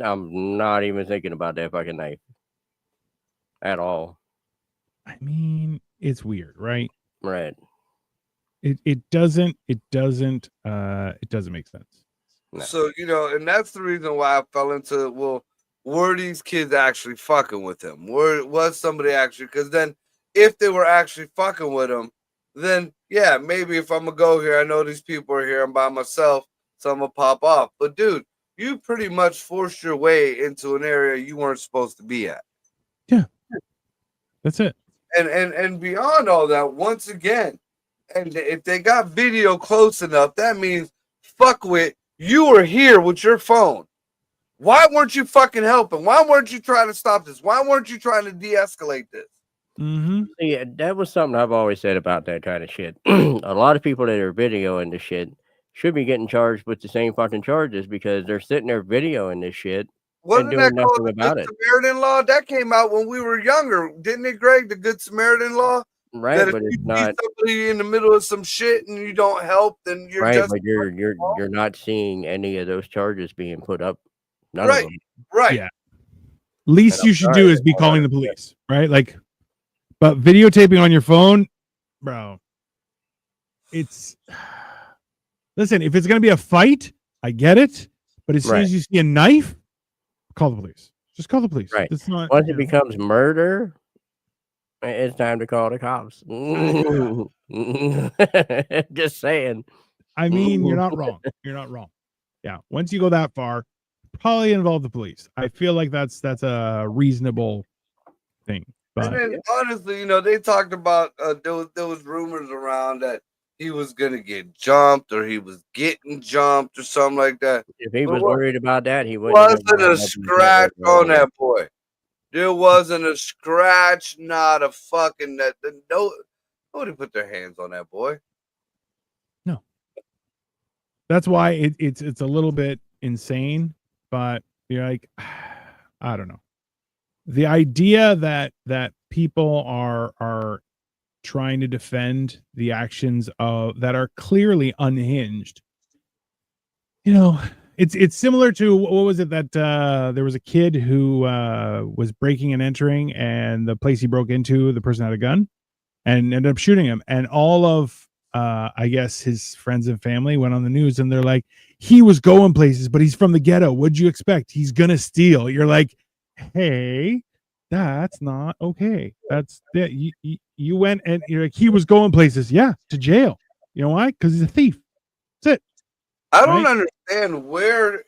I'm not even thinking about that fucking knife at all. I mean, it's weird, right? Right. It doesn't make sense. No. So, and that's the reason why I fell into, well, were these kids actually fucking with him? Was somebody actually, because then if they were actually fucking with him, then yeah, maybe if I'm gonna go here, I know these people are here, I'm by myself, so I'm gonna pop off. But dude, you pretty much forced your way into an area you weren't supposed to be at. Yeah. That's it. And beyond all that, once again, and if they got video close enough, that means fuckwit, you were here with your phone. Why weren't you fucking helping? Why weren't you trying to stop this? Why weren't you trying to de-escalate this? Mm-hmm. Yeah, that was something I've always said about that kind of shit. A lot of people that are videoing this shit should be getting charged with the same fucking charges because they're sitting there videoing this shit and doing nothing about it. Samaritan law that came out when we were younger, didn't it, Greg? The Good Samaritan law. Right, that but if it's you not somebody in the middle of some shit and you don't help, then you're right. just But you're not seeing any of those charges being put up. None right, of them. right. Yeah. Least you should do is be calling the police, right? Like, but videotaping on your phone, bro. It's listen. If it's gonna be a fight, I get it. But as soon as you see a knife, call the police. Just call the police. Right. It's not Once it becomes murder. It's time to call the cops. Just saying. I mean, you're not wrong. You're not wrong. Yeah. Once you go that far, probably involve the police. I feel like that's a reasonable thing. But and then, honestly, they talked about there was rumors around that he was gonna get jumped or he was getting jumped or something like that. If he But was what worried about that, he wouldn't have wasn't a scratch on that boy. There wasn't a scratch, not a fucking nobody put their hands on that boy. No. That's why it's a little bit insane, but you're like, I don't know. The idea that people are trying to defend the actions of that are clearly unhinged. You know, it's similar to what was it that there was a kid who was breaking and entering, and the place he broke into, the person had a gun and ended up shooting him, and all of I guess his friends and family went on the news and they're like, he was going places, but he's from the ghetto. What'd you expect? He's gonna steal. You're like, hey, that's not okay. That's that you went and you're like, he was going places, yeah, to jail. You know why? Because he's a thief. That's it. I don't understand what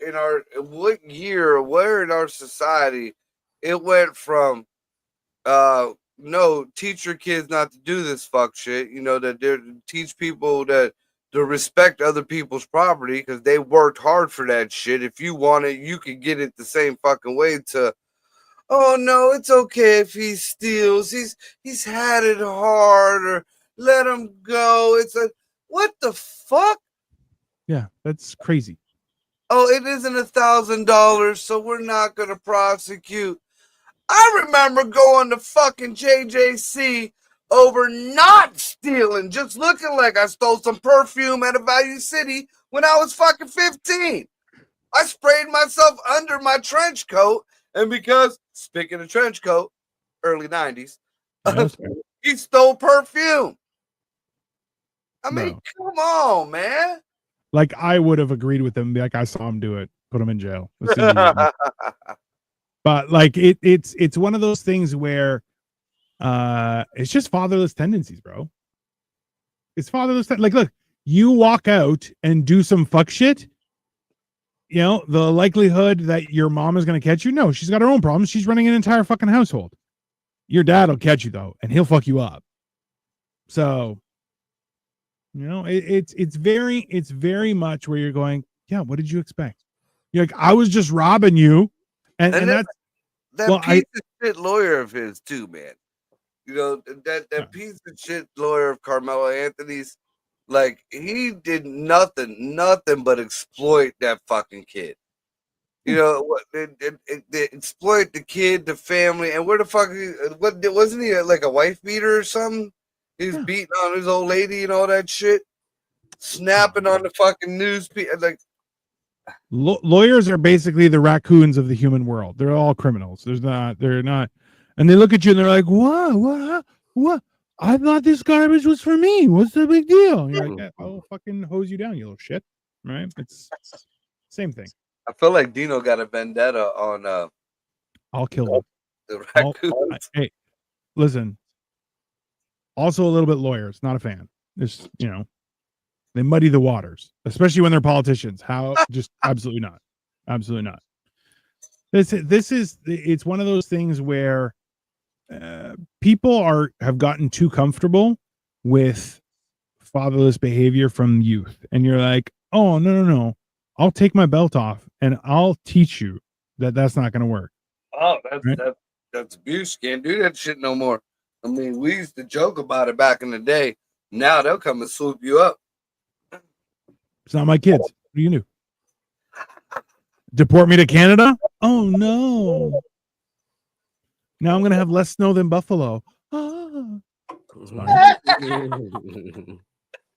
year or where in our society it went from no, teach your kids not to do this fuck shit, that they're teach people that to respect other people's property because they worked hard for that shit. If you want it, you can get it the same fucking way to, oh no, it's okay if he steals. He's had it hard, or let him go. It's a what the fuck? Yeah, that's crazy. Oh, it isn't $1,000, so we're not gonna prosecute. I remember going to fucking JJC over not stealing, just looking like I stole some perfume at a Value City when I was fucking 15. I sprayed myself under my trench coat, and because, speaking of trench coat, early 90s, he stole perfume. I mean, come on, man. Like, I would have agreed with him. Like, I saw him do it. Put him in jail. But like, it's one of those things where it's just fatherless tendencies, bro. It's fatherless. Like, look, you walk out and do some fuck shit. You know, the likelihood that your mom is going to catch you. No, she's got her own problems. She's running an entire fucking household. Your dad will catch you though, and he'll fuck you up. So, you know, it's very much where you're going, yeah, what did you expect? You're like, I was just robbing you. And that's that piece of shit lawyer of his too, man. You know, that piece of shit lawyer of Carmelo Anthony's, like, he did nothing but exploit that fucking kid. You know, they exploit the kid, the family, and where the fuck? Wasn't he like a wife beater or something? He's beating on his old lady and all that shit, snapping on the fucking news. Like, lawyers are basically the raccoons of the human world. They're all criminals. They're not, and they look at you and they're like, what? I thought this garbage was for me. What's the big deal? And you're like, I'll fucking hose you down, you little shit. Right? It's same thing. I feel like Dino got a vendetta on I'll kill him. The raccoons. Hey, listen. Also a little bit lawyers, not a fan. It's, you know, they muddy the waters, especially when they're politicians. How? Just absolutely not. Absolutely not. It's one of those things where people have gotten too comfortable with fatherless behavior from youth, and you're like, oh no, I'll take my belt off and I'll teach you that that's not going to work. Oh, that's abuse. Can't do that shit no more. I mean, we used to joke about it back in the day. Now they'll come and swoop you up. It's not my kids. What do you do? Deport me to Canada? Oh no. Now I'm gonna have less snow than Buffalo. Whatever.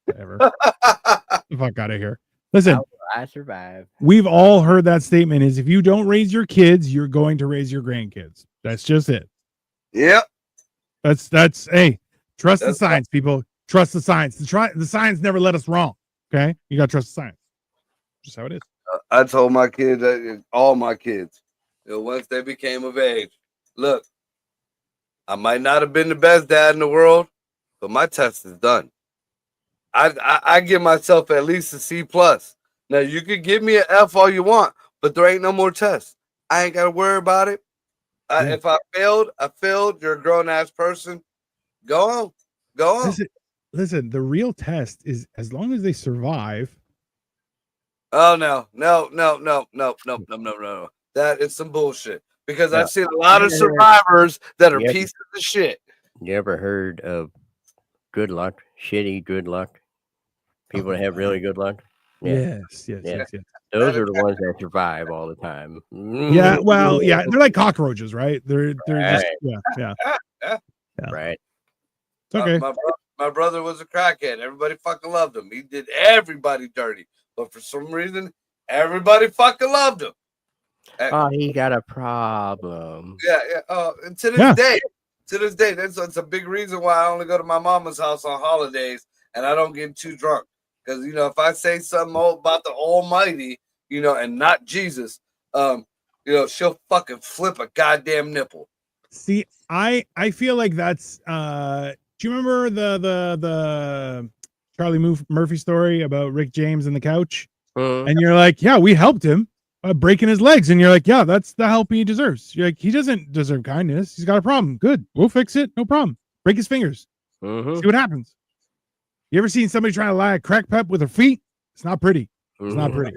The fuck out of here. Listen, I survive. We've all heard that statement is if you don't raise your kids, you're going to raise your grandkids. That's just it. Yep. That's hey, trust the science, people. Trust the science. The science never let us wrong. Okay? You gotta trust the science. Just how it is. I told my kids, all my kids, once they became of age, look, I might not have been the best dad in the world, but my test is done. I give myself at least a C+. Now you could give me an F all you want, but there ain't no more tests. I ain't got to worry about it. If I failed, I failed. You're a grown ass person. Go on. listen, the real test is as long as they survive. Oh no. That is some bullshit. Because Yeah. I've seen a lot of survivors that are Yep. pieces of shit. You ever heard of good luck? Shitty good luck? People that have really good luck? Yeah. Yes, yes, Yeah. yes, yes. Those are the ones that survive all the time. Yeah, well, yeah, they're like cockroaches, right? They're just Right. yeah. Yeah. Right. It's okay. My brother was a crackhead. Everybody fucking loved him. He did everybody dirty. But for some reason, everybody fucking loved him. Oh, he got a problem. Yeah. And to this day, that's a big reason why I only go to my mama's house on holidays and I don't get too drunk. Because if I say something about the Almighty, and not Jesus, she'll fucking flip a goddamn nipple. See, I feel like that's do you remember the Charlie Murphy story about Rick James and the couch? And you're like, yeah, we helped him breaking his legs, and you're like, yeah, that's the help he deserves. You're like, he doesn't deserve kindness. He's got a problem. Good, we'll fix it. No problem. Break his fingers. See what happens. You ever seen somebody trying to lie a crack pipe with her feet? It's not pretty. It's not pretty.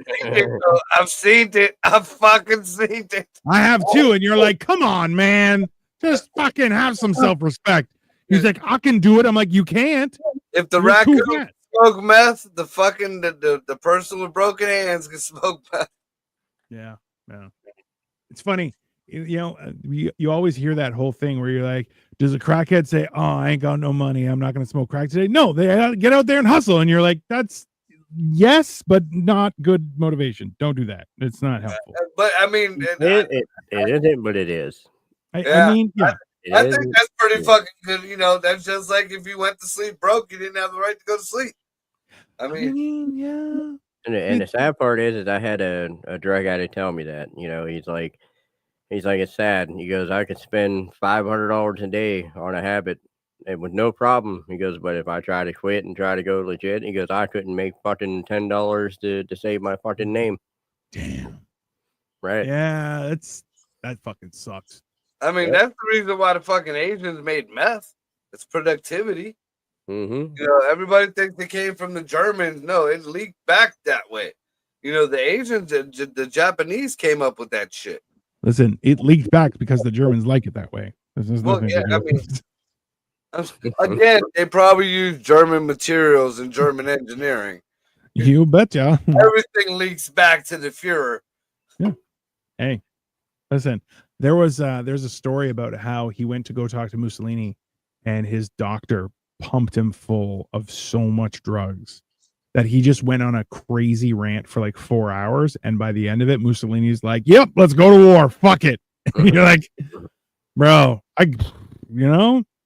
I've seen it. I've fucking seen it. I have too. And you're like, come on, man. Just fucking have some self-respect. He's like, I can do it. I'm like, you can't. If the raccoon smoke meth, the fucking the person with broken hands can smoke meth. Yeah. It's funny. You always hear that whole thing where you're like, does a crackhead say, oh, I ain't got no money, I'm not going to smoke crack today? No, they get out there and hustle. And you're like, that's yes, but not good motivation. Don't do that. It's not helpful. But I mean, it isn't, but it is. I mean, yeah. I think that's pretty fucking good. That's just like if you went to sleep broke, you didn't have the right to go to sleep. I mean yeah. And the sad part is I had a drug addict tell me that. He's like, it's sad. He goes, I could spend $500 a day on a habit and with no problem. He goes, but if I try to quit and try to go legit, he goes, I couldn't make fucking $10 to save my fucking name. Damn. Right. Yeah, that fucking sucks. I mean, that's the reason why the fucking Asians made meth. It's productivity. Everybody thinks they came from the Germans. No, it leaked back that way. The Asians, the Japanese came up with that shit. Listen, it leaked back because the Germans like it that way. Again, they probably used German materials and German engineering. You betcha. Everything leaks back to the Fuhrer. Yeah. Hey, listen, there's a story about how he went to go talk to Mussolini and his doctor pumped him full of so much drugs that he just went on a crazy rant for like 4 hours. And by the end of it, Mussolini's like, yep, let's go to war. Fuck it. And you're like, bro,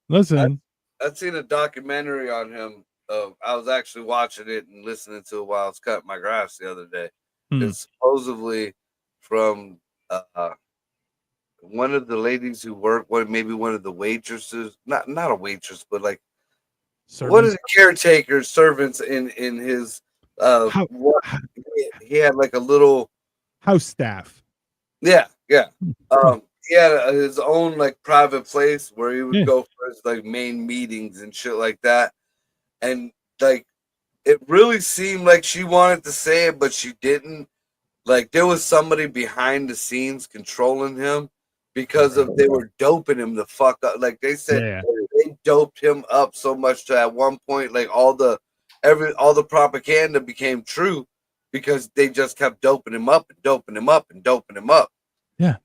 listen. I've seen a documentary on him. I was actually watching it and listening to it while I was cutting my grass the other day. It's supposedly from one of the ladies who worked, maybe one of the waitresses, not a waitress, but like servants. What is it, caretaker servants in his he had like a little house staff. Yeah. He had his own like private place where he would go for his like main meetings and shit like that. And like it really seemed like she wanted to say it, but she didn't. Like there was somebody behind the scenes controlling him because they were doping him the fuck up. Like they said they doped him up so much to at one point like all the propaganda became true because they just kept doping him up and doping him up and doping him up. Yeah.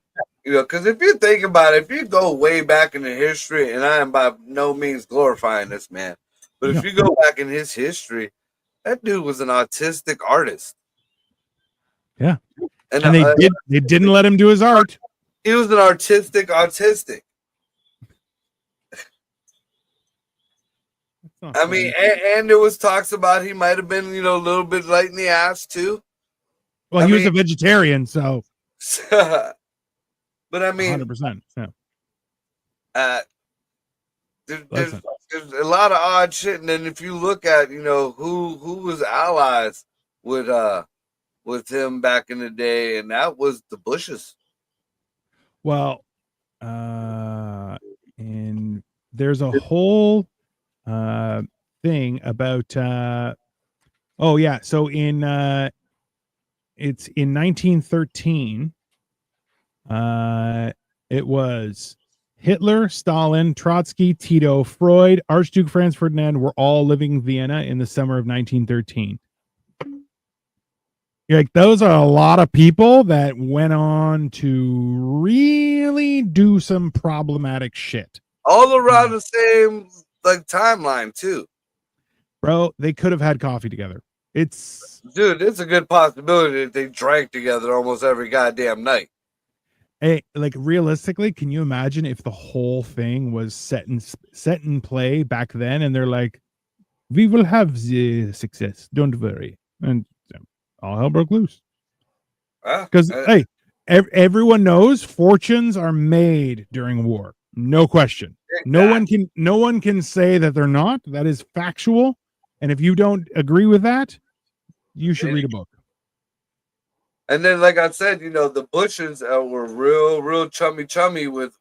Because if you think about it, if you go way back in the history, and I am by no means glorifying this man, but if you go back in his history, that dude was an autistic artist. Yeah. And they didn't let him do his art. He was an autistic. I mean, and there was talks about he might have been, a little bit light in the ass too. Well, he was a vegetarian, so. But I mean, 100%. Yeah. There's a lot of odd shit, and then if you look at who was allies with him back in the day, and that was the Bushes. Well, and there's a whole thing about oh yeah, so in it's in 1913 it was Hitler, Stalin, Trotsky, Tito, Freud, Archduke Franz Ferdinand were all living in Vienna in the summer of 1913. You're like, those are a lot of people that went on to really do some problematic shit. All around the same like timeline too. Bro, they could have had coffee together. It's a good possibility that they drank together almost every goddamn night. Hey, like realistically, can you imagine if the whole thing was set in play back then, and they're like, "We will have the success, don't worry," and all hell broke loose. Because hey, everyone knows fortunes are made during war, no question. Exactly. No one can say that they're not. That is factual. And if you don't agree with that, you should read a book. And then, like I said, the Bushes were real chummy with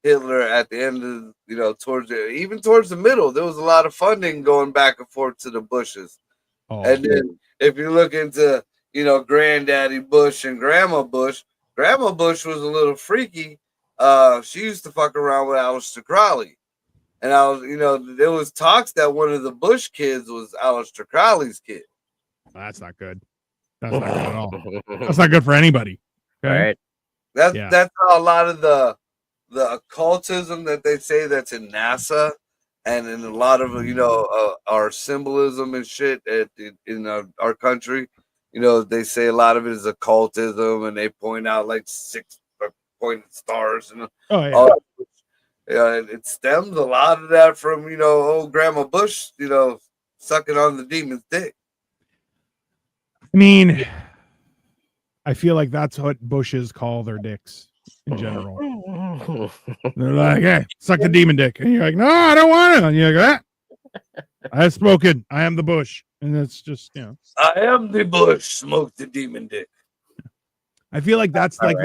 Hitler at the end of, towards the middle. There was a lot of funding going back and forth to the Bushes. Oh. And then if you look into, Granddaddy Bush and Grandma Bush was a little freaky. She used to fuck around with Aleister Crowley. And there was talks that one of the Bush kids was Aleister Crowley's kid. That's not good. That's not good at all. That's not good for anybody. Okay? Right. That's how a lot of the occultism that they say that's in NASA and in a lot of our symbolism and shit in our country. They say a lot of it is occultism, and they point out like 6 pointed stars and it stems a lot of that from old Grandma Bush sucking on the demon's dick. I mean, I feel like that's what Bushes call their dicks in general. They're like, "Hey, suck the demon dick," and you're like, "No, I don't want it." And you're like, "I have spoken. I am the Bush," and it's just I am the Bush. Smoke the demon dick. I feel like that's like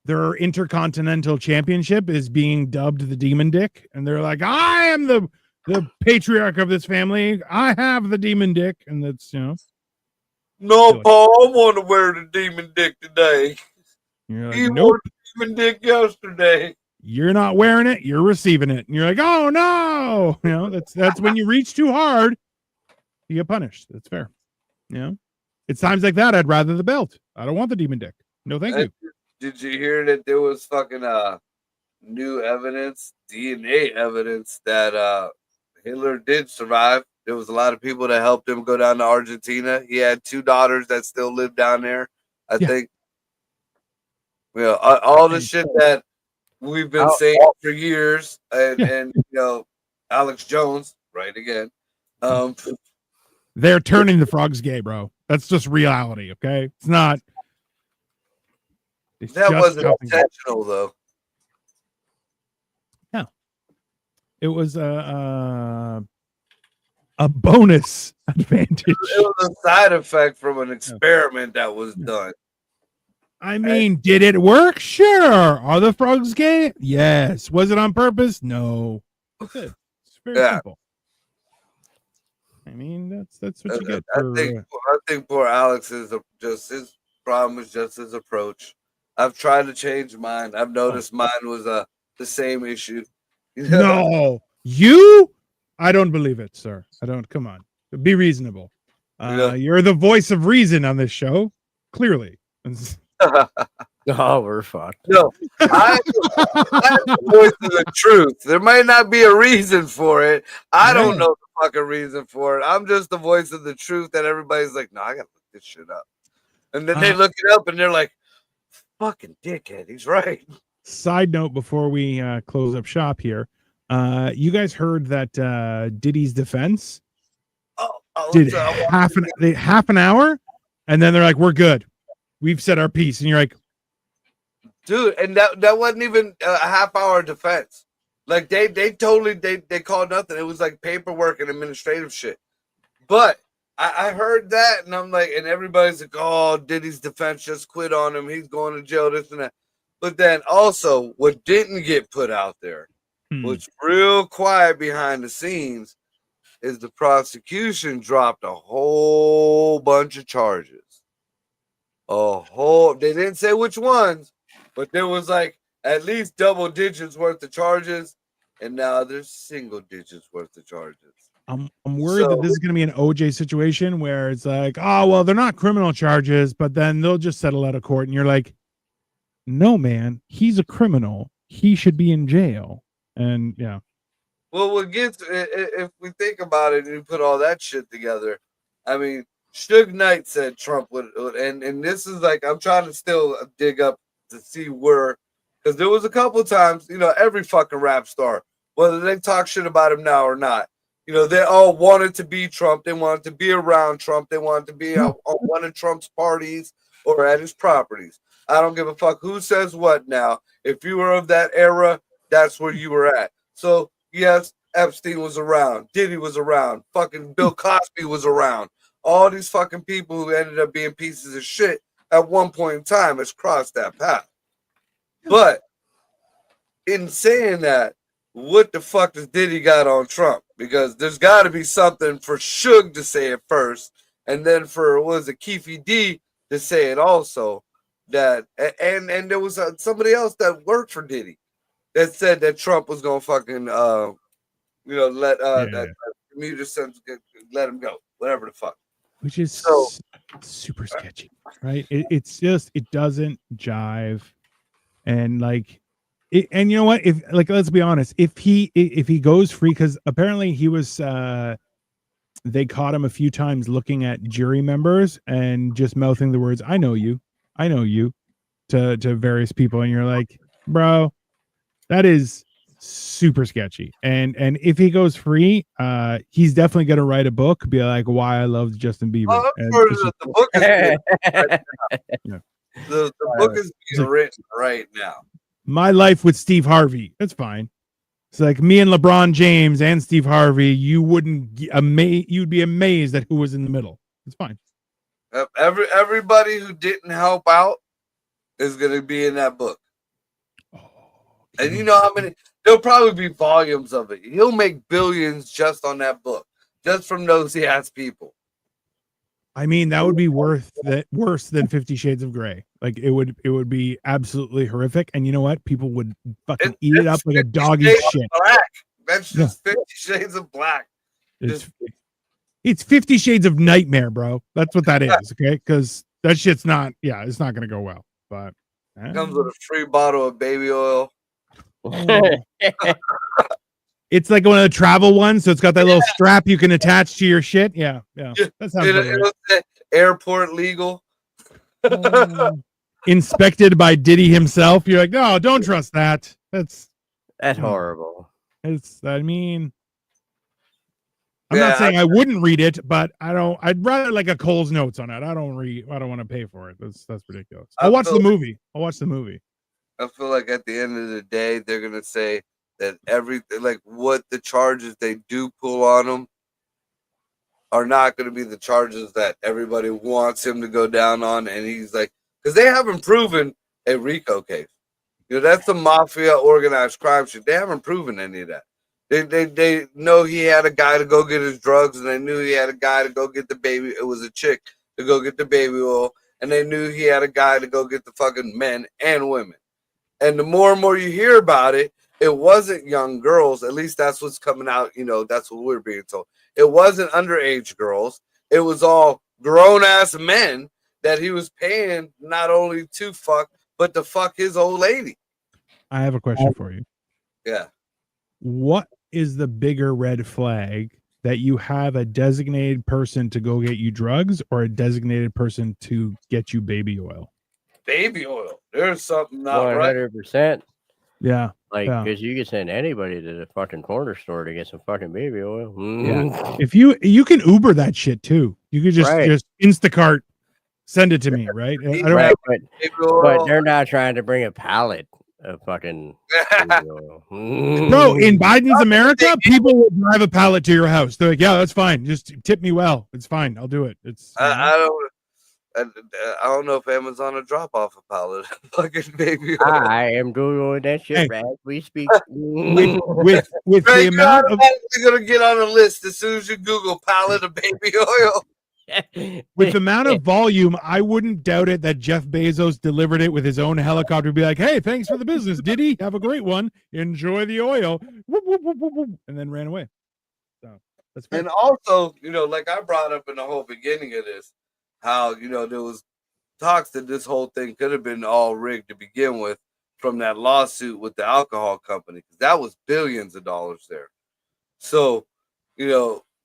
their intercontinental championship is being dubbed the demon dick, and they're like, "I am the patriarch of this family. I have the demon dick," and that's No, Paul, I want to wear the demon dick today. You're like, you nope. wore the demon dick yesterday. You're not wearing it. You're receiving it. And you're like, "Oh no!" That's when you reach too hard, you get punished. That's fair. It's times like that I'd rather the belt. I don't want the demon dick. No, thank you. Did you hear that there was fucking new evidence, DNA evidence that Hitler did survive? There was a lot of people that helped him go down to Argentina. He had 2 daughters that still live down there, I think. All the shit that we've been saying for years, and Alex Jones, right again. They're turning the frogs gay, bro. That's just reality, okay? It's not. That wasn't intentional, though. No, it was a bonus advantage. It was a side effect from an experiment that was done. I mean, did it work? Sure. Are the frogs gay? Yes. Was it on purpose? No. That's it. It's very simple. I mean, that's what you get. I think poor Alex is just his problem is just his approach. I've tried to change mine. I've noticed mine was the same issue. No, you? I don't believe it, sir. I don't. Come on, be reasonable. You're the voice of reason on this show, clearly. Oh, we're fucked. No, I'm the voice of the truth. There might not be a reason for it. I don't know the fucking reason for it. I'm just the voice of the truth that everybody's like, "No, I gotta look this shit up," and then they look it up and they're like, "Fucking dickhead, he's right." Side note before we close up shop here, you guys heard that Diddy's defense did half an hour, and then they're like, "We're good. We've said our piece," and you're like, dude, and that wasn't even a half-hour defense. Like they totally called nothing. It was like paperwork and administrative shit. But I heard that, and I'm like, and everybody's like, "Oh, Diddy's defense just quit on him. He's going to jail, this and that." But then also, what didn't get put out there was real quiet behind the scenes. is the prosecution dropped a whole bunch of charges. They didn't say which ones, but there was like at least double digits worth of charges, and now there's single digits worth of charges. I'm worried that this is going to be an OJ situation where it's like, oh, well, they're not criminal charges, but then they'll just settle out of court. And you're like, no, man, he's a criminal. He should be in jail. And yeah. Well, what gets, if we think about it and you put all that shit together, I mean, Suge Knight said Trump would, and this is like, I'm trying to still dig up to see where, because there was a couple of times, every fucking rap star, whether they talk shit about him now or not, they all wanted to be Trump. They wanted to be around Trump. They wanted to be on one of Trump's parties or at his properties. I don't give a fuck who says what now. If you were of that era, that's where you were at. So, yes, Epstein was around. Diddy was around. Fucking Bill Cosby was around. All these fucking people who ended up being pieces of shit at one point in time has crossed that path. But in saying that, what the fuck does Diddy got on Trump? Because there's got to be something for Suge to say it first, and then for Keefy D to say it also. That and there was somebody else that worked for Diddy that said that Trump was gonna fucking let that commuter sentence let him go, whatever the fuck. Which is super sketchy, right? It's just, it doesn't jive, and like. And you know what? If let's be honest, if he goes free, because apparently he was, they caught him a few times looking at jury members and just mouthing the words "I know you," to various people, and you're like, bro, that is super sketchy. And if he goes free, he's definitely gonna write a book, be like, "Why I loved Justin Bieber." The book is the book is being written right now. My life with Steve Harvey. That's fine. It's like me and LeBron James and Steve Harvey. You'd be amazed at who was in the middle. It's fine. Everybody who didn't help out is going to be in that book. And you know how many? There'll probably be volumes of it. He'll make billions just on that book, just from those ass people. I mean, that would be worse than 50 Shades of Grey. Like it would be absolutely horrific. And you know what? People would fucking eat it up like a dog eats shit. Black. That's just 50 Shades of Black. It's 50 Shades of Nightmare, bro. That's what that is. Okay, because that shit's not. Yeah, it's not gonna go well. But comes with a free bottle of baby oil. It's like one of the travel ones, so it's got that little strap you can attach to your shit. Yeah. That sounds right. Airport legal. Inspected by Diddy himself. You're like, no, don't trust that. That's horrible. I'm not saying I wouldn't read it, but I'd rather like a Cole's Notes on it. I don't want to pay for it. That's ridiculous. I'll watch the movie. I feel like at the end of the day, they're gonna say that everything, like what the charges they do pull on him, are not going to be the charges that everybody wants him to go down on. And he's like, because they haven't proven a RICO case. That's the mafia organized crime shit. They haven't proven any of that. They know he had a guy to go get his drugs, and they knew he had a guy to go get the baby. It was a chick to go get the baby oil, and they knew he had a guy to go get the fucking men and women. And the more and more you hear about it, it wasn't young girls. At least that's what's coming out. That's what we're being told. It wasn't underage girls. It was all grown-ass men that he was paying not only to fuck, but to fuck his old lady. I have a question for you. Yeah. What is the bigger red flag, that you have a designated person to go get you drugs or a designated person to get you baby oil? Baby oil. There's something not 100%. Right. Yeah. Because you can send anybody to the fucking corner store to get some fucking baby oil. Yeah. If you can Uber that shit too. You could just Instacart send it to me, right? But they're not trying to bring a pallet of fucking baby oil. Bro, in Biden's America, people will drive a pallet to your house. They're like, yeah, that's fine. Just tip me well. It's fine. I'll do it. It's don't know if Amazon will drop off a pallet of fucking baby oil. I am Googling that shit as we speak. with the Greg, amount of you're gonna get on a list as soon as you Google pallet of baby oil. with the amount of volume, I wouldn't doubt it that Jeff Bezos delivered it with his own helicopter. Be like, hey, thanks for the business, did he? Have a great one. Enjoy the oil, whoop, whoop, whoop, whoop, whoop, and then ran away. So that's fair. And also, like I brought up in the whole beginning of this, how there was talks that this whole thing could have been all rigged to begin with from that lawsuit with the alcohol company, because that was billions of dollars there. So,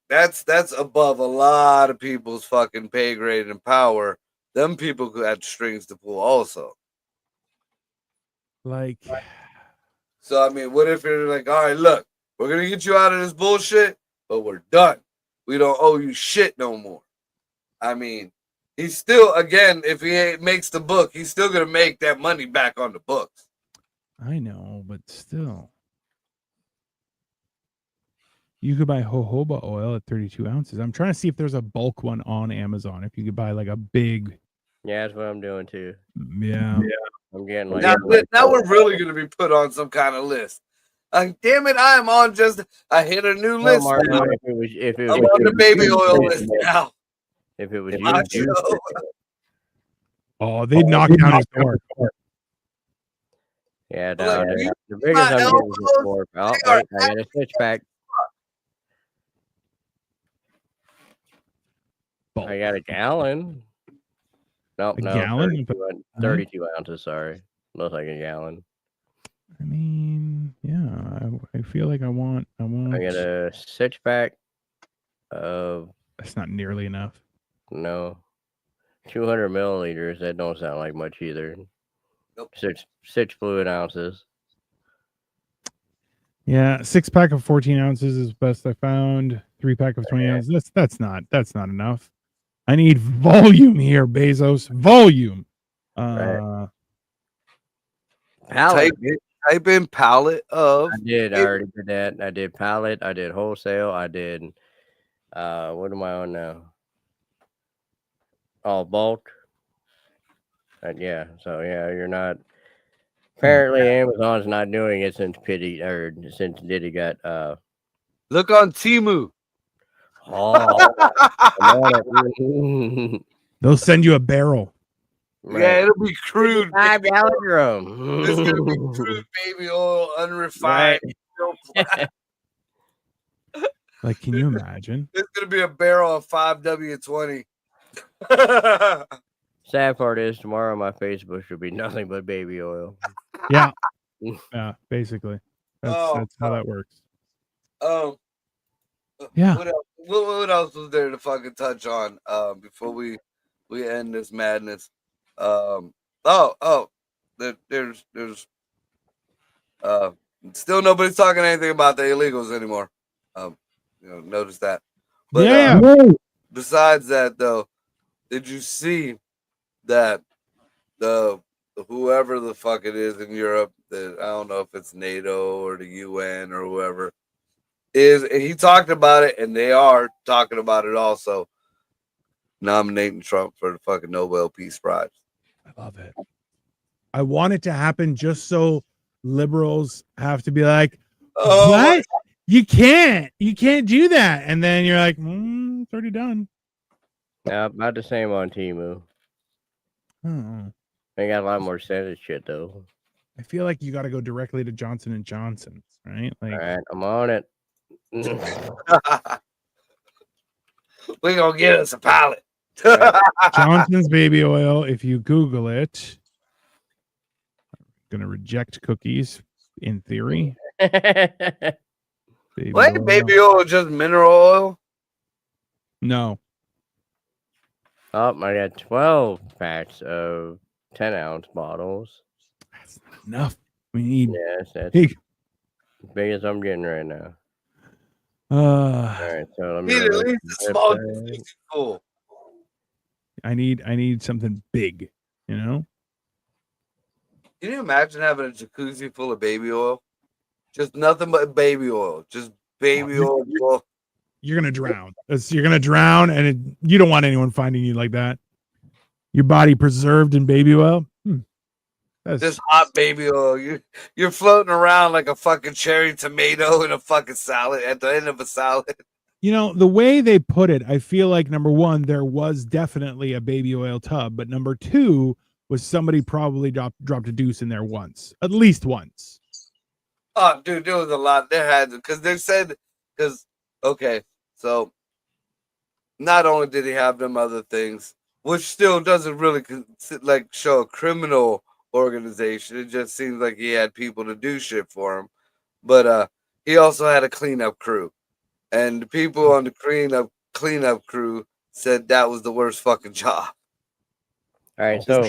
that's above a lot of people's fucking pay grade and power. Them people who had strings to pull also. Like, so I mean, what if you're like, all right, look, we're gonna get you out of this bullshit, but we're done. We don't owe you shit no more. I mean, he's still, again, if he makes the book, he's still gonna make that money back on the books. I know, but still. You could buy jojoba oil at 32 ounces. I'm trying to see if there's a bulk one on Amazon. If you could buy like a big. Yeah, that's what I'm doing too. Yeah. I'm getting like. Now we're really going to be put on some kind of list. Damn it, I am on I hit a new list. Marco, now. if it I'm was on the baby oil list now. If it was you. Oh, they knocked down his door. Yeah, Well, down like, there. The biggest I'm getting is 4. Oh, wait, I got a switch back. I got a gallon. Nope, A no. gallon? 32 ounces, sorry. Looks like a gallon. I mean, yeah, I feel like I want. I got a six pack of. That's not nearly enough. No. 200 milliliters. That don't sound like much either. Nope. Six fluid ounces. Yeah, 6-pack of 14 ounces is best I found. 3-pack of 20 ounces. That's not enough. I need volume here, Bezos. Volume. Right. Type in pallet of. I did. I already did that. I did pallet. I did wholesale. I did. What am I on now? All bulk. Yeah. So yeah, you're not. Apparently, Amazon's not doing it since Diddy got. Look on Temu. Oh, They'll send you a barrel. right. Yeah, it'll be crude. 5 gallon drum. It's gonna be crude baby oil, unrefined. Right. Like, can you imagine? It's gonna be a barrel of 5W20. Sad part is tomorrow my Facebook should be nothing but baby oil. Yeah. Yeah, basically. That's Oh, how that works. Yeah. Yeah. What else was there to fucking touch on before we end this madness? There's still nobody's talking anything about the illegals anymore. Notice that. But Yeah. Besides that, though, did you see that the whoever the fuck it is in Europe, that I don't know if it's NATO or the UN or whoever, he talked about it, and they are talking about it also, nominating Trump for the fucking Nobel Peace Prize. I love it. I want it to happen just so liberals have to be like, what? You can't do that. And then you're like, it's already done. Yeah, about the same on Temu. Oh. They got a lot more sensitive shit though. I feel like you got to go directly to Johnson & Johnson, right? Like, all right, I'm on it. We gonna get us a pallet. Johnson's baby oil. If you Google it, I'm gonna reject cookies in theory. Baby oil just mineral oil? No. Oh, I got 12 packs of 10-ounce bottles. That's not enough. We need that's big as I'm getting right now. All right, so let me Need at least a small full. I need something big, Can you imagine having a jacuzzi full of baby oil? Just nothing but baby oil. Just baby oil. You're gonna drown. You're gonna drown, and you don't want anyone finding you like that. Your body preserved in baby oil. That's This hot baby oil. You're floating around like a fucking cherry tomato in a fucking salad at the end of a salad. You know, the way they put it, I feel like number one, there was definitely a baby oil tub, but number two was somebody probably dropped a deuce in there once, at least once. Oh, dude, there was a lot. There had because they said okay, so not only did he have them other things, which still doesn't really like show a criminal organization. It just seems like he had people to do shit for him, but he also had a cleanup crew. And the people on the cleanup crew said that was the worst fucking job. All right, so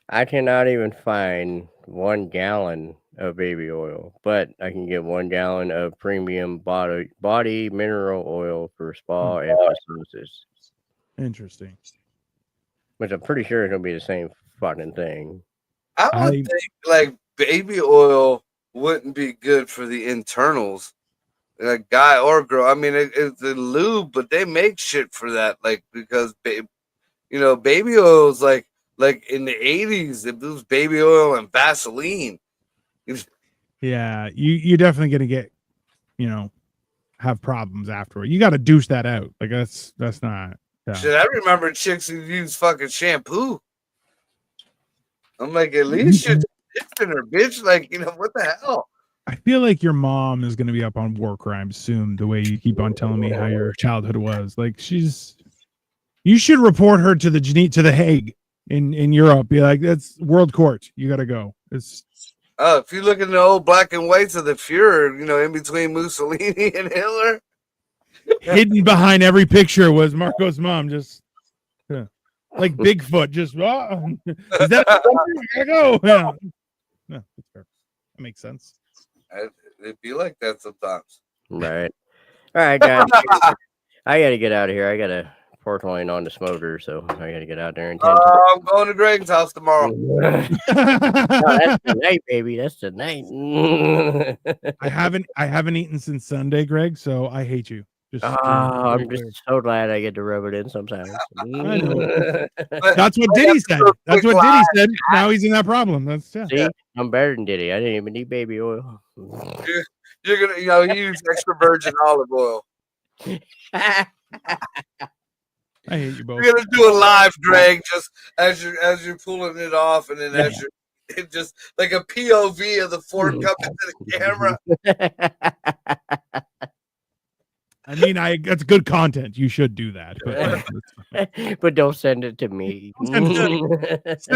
I cannot even find 1 gallon of baby oil, but I can get 1 gallon of premium body mineral oil for spa and massages. Interesting. Which I'm pretty sure is gonna be the same fucking thing. I would think like baby oil wouldn't be good for the internals. A guy or girl. I mean, it's a lube, but they make shit for that. Like because baby oil is like in the 80s, it was baby oil and Vaseline. Yeah, you're definitely gonna get, have problems afterward. You got to douche that out. Like that's not. Shit, I remember chicks who use fucking shampoo. I'm like, at least you're in her, bitch. Like, what the hell? I feel like your mom is going to be up on war crimes soon. The way you keep on telling me how your childhood was, like you should report her to the Hague in Europe. Be like, that's world court. You got to go. It's. If you look at the old black and whites of the Fuhrer, in between Mussolini and Hitler, hidden behind every picture was Marco's mom, just like Bigfoot. Just is that a go? Yeah. No, that's fair. That makes sense. It'd be like that sometimes. Right. All right, guys. I got to get out of here. I got to pork loin on the smoker, so I got to get out there and. I'm going to Greg's house tomorrow. No, that's tonight, baby. That's tonight. I haven't eaten since Sunday, Greg. So I hate you. I'm just so glad I get to rub it in sometimes. I know. That's what Diddy said. That's what Diddy said. Now he's in that problem. See, I'm better than Diddy. I didn't even need baby oil. You're gonna, use extra virgin olive oil. I hate you both. You're gonna do a live, Greg, just as you're pulling it off, and then as you're just like a POV of the fork coming to the camera. I mean, that's good content. You should do that, but don't send it to me. Send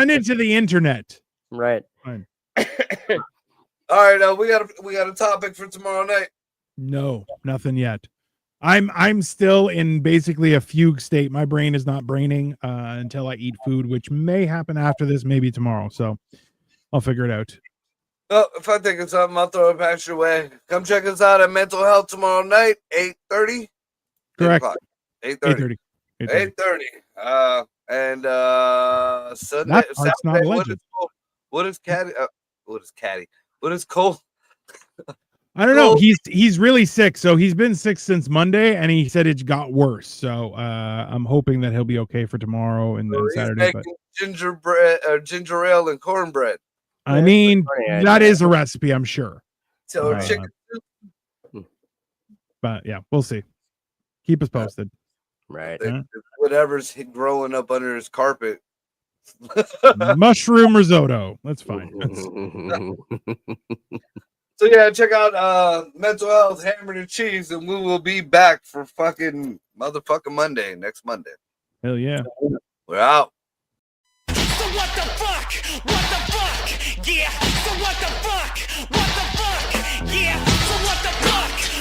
it to the internet. Right. Fine. All right, we got a topic for tomorrow night. No, nothing yet. I'm still in basically a fugue state. My brain is not braining until I eat food, which may happen after this, maybe tomorrow. So I'll figure it out. Well, if I think of something, I'll throw it past your way. Come check us out at Mental Health tomorrow night, 8:30. Correct. 8:30. 8:30. And Sunday. That part's not Saturday, legend. What is Caddy? What is Caddy? What is Cole? I don't know. He's really sick. So he's been sick since Monday, and he said it got worse. So I'm hoping that he'll be okay for tomorrow and Saturday. But ginger ale and cornbread. I mean, that is a recipe, I'm sure. So chicken soup. But yeah, we'll see. Keep us posted. Right. Whatever's growing up under his carpet. Mushroom risotto. That's fine. So yeah, check out Mental Health Hammered and Cheese, and we will be back for fucking motherfucking Monday, next Monday. Hell yeah. We're out. So what the fuck? What the fuck? Yeah. So what the fuck? What the fuck? Yeah. So what the fuck?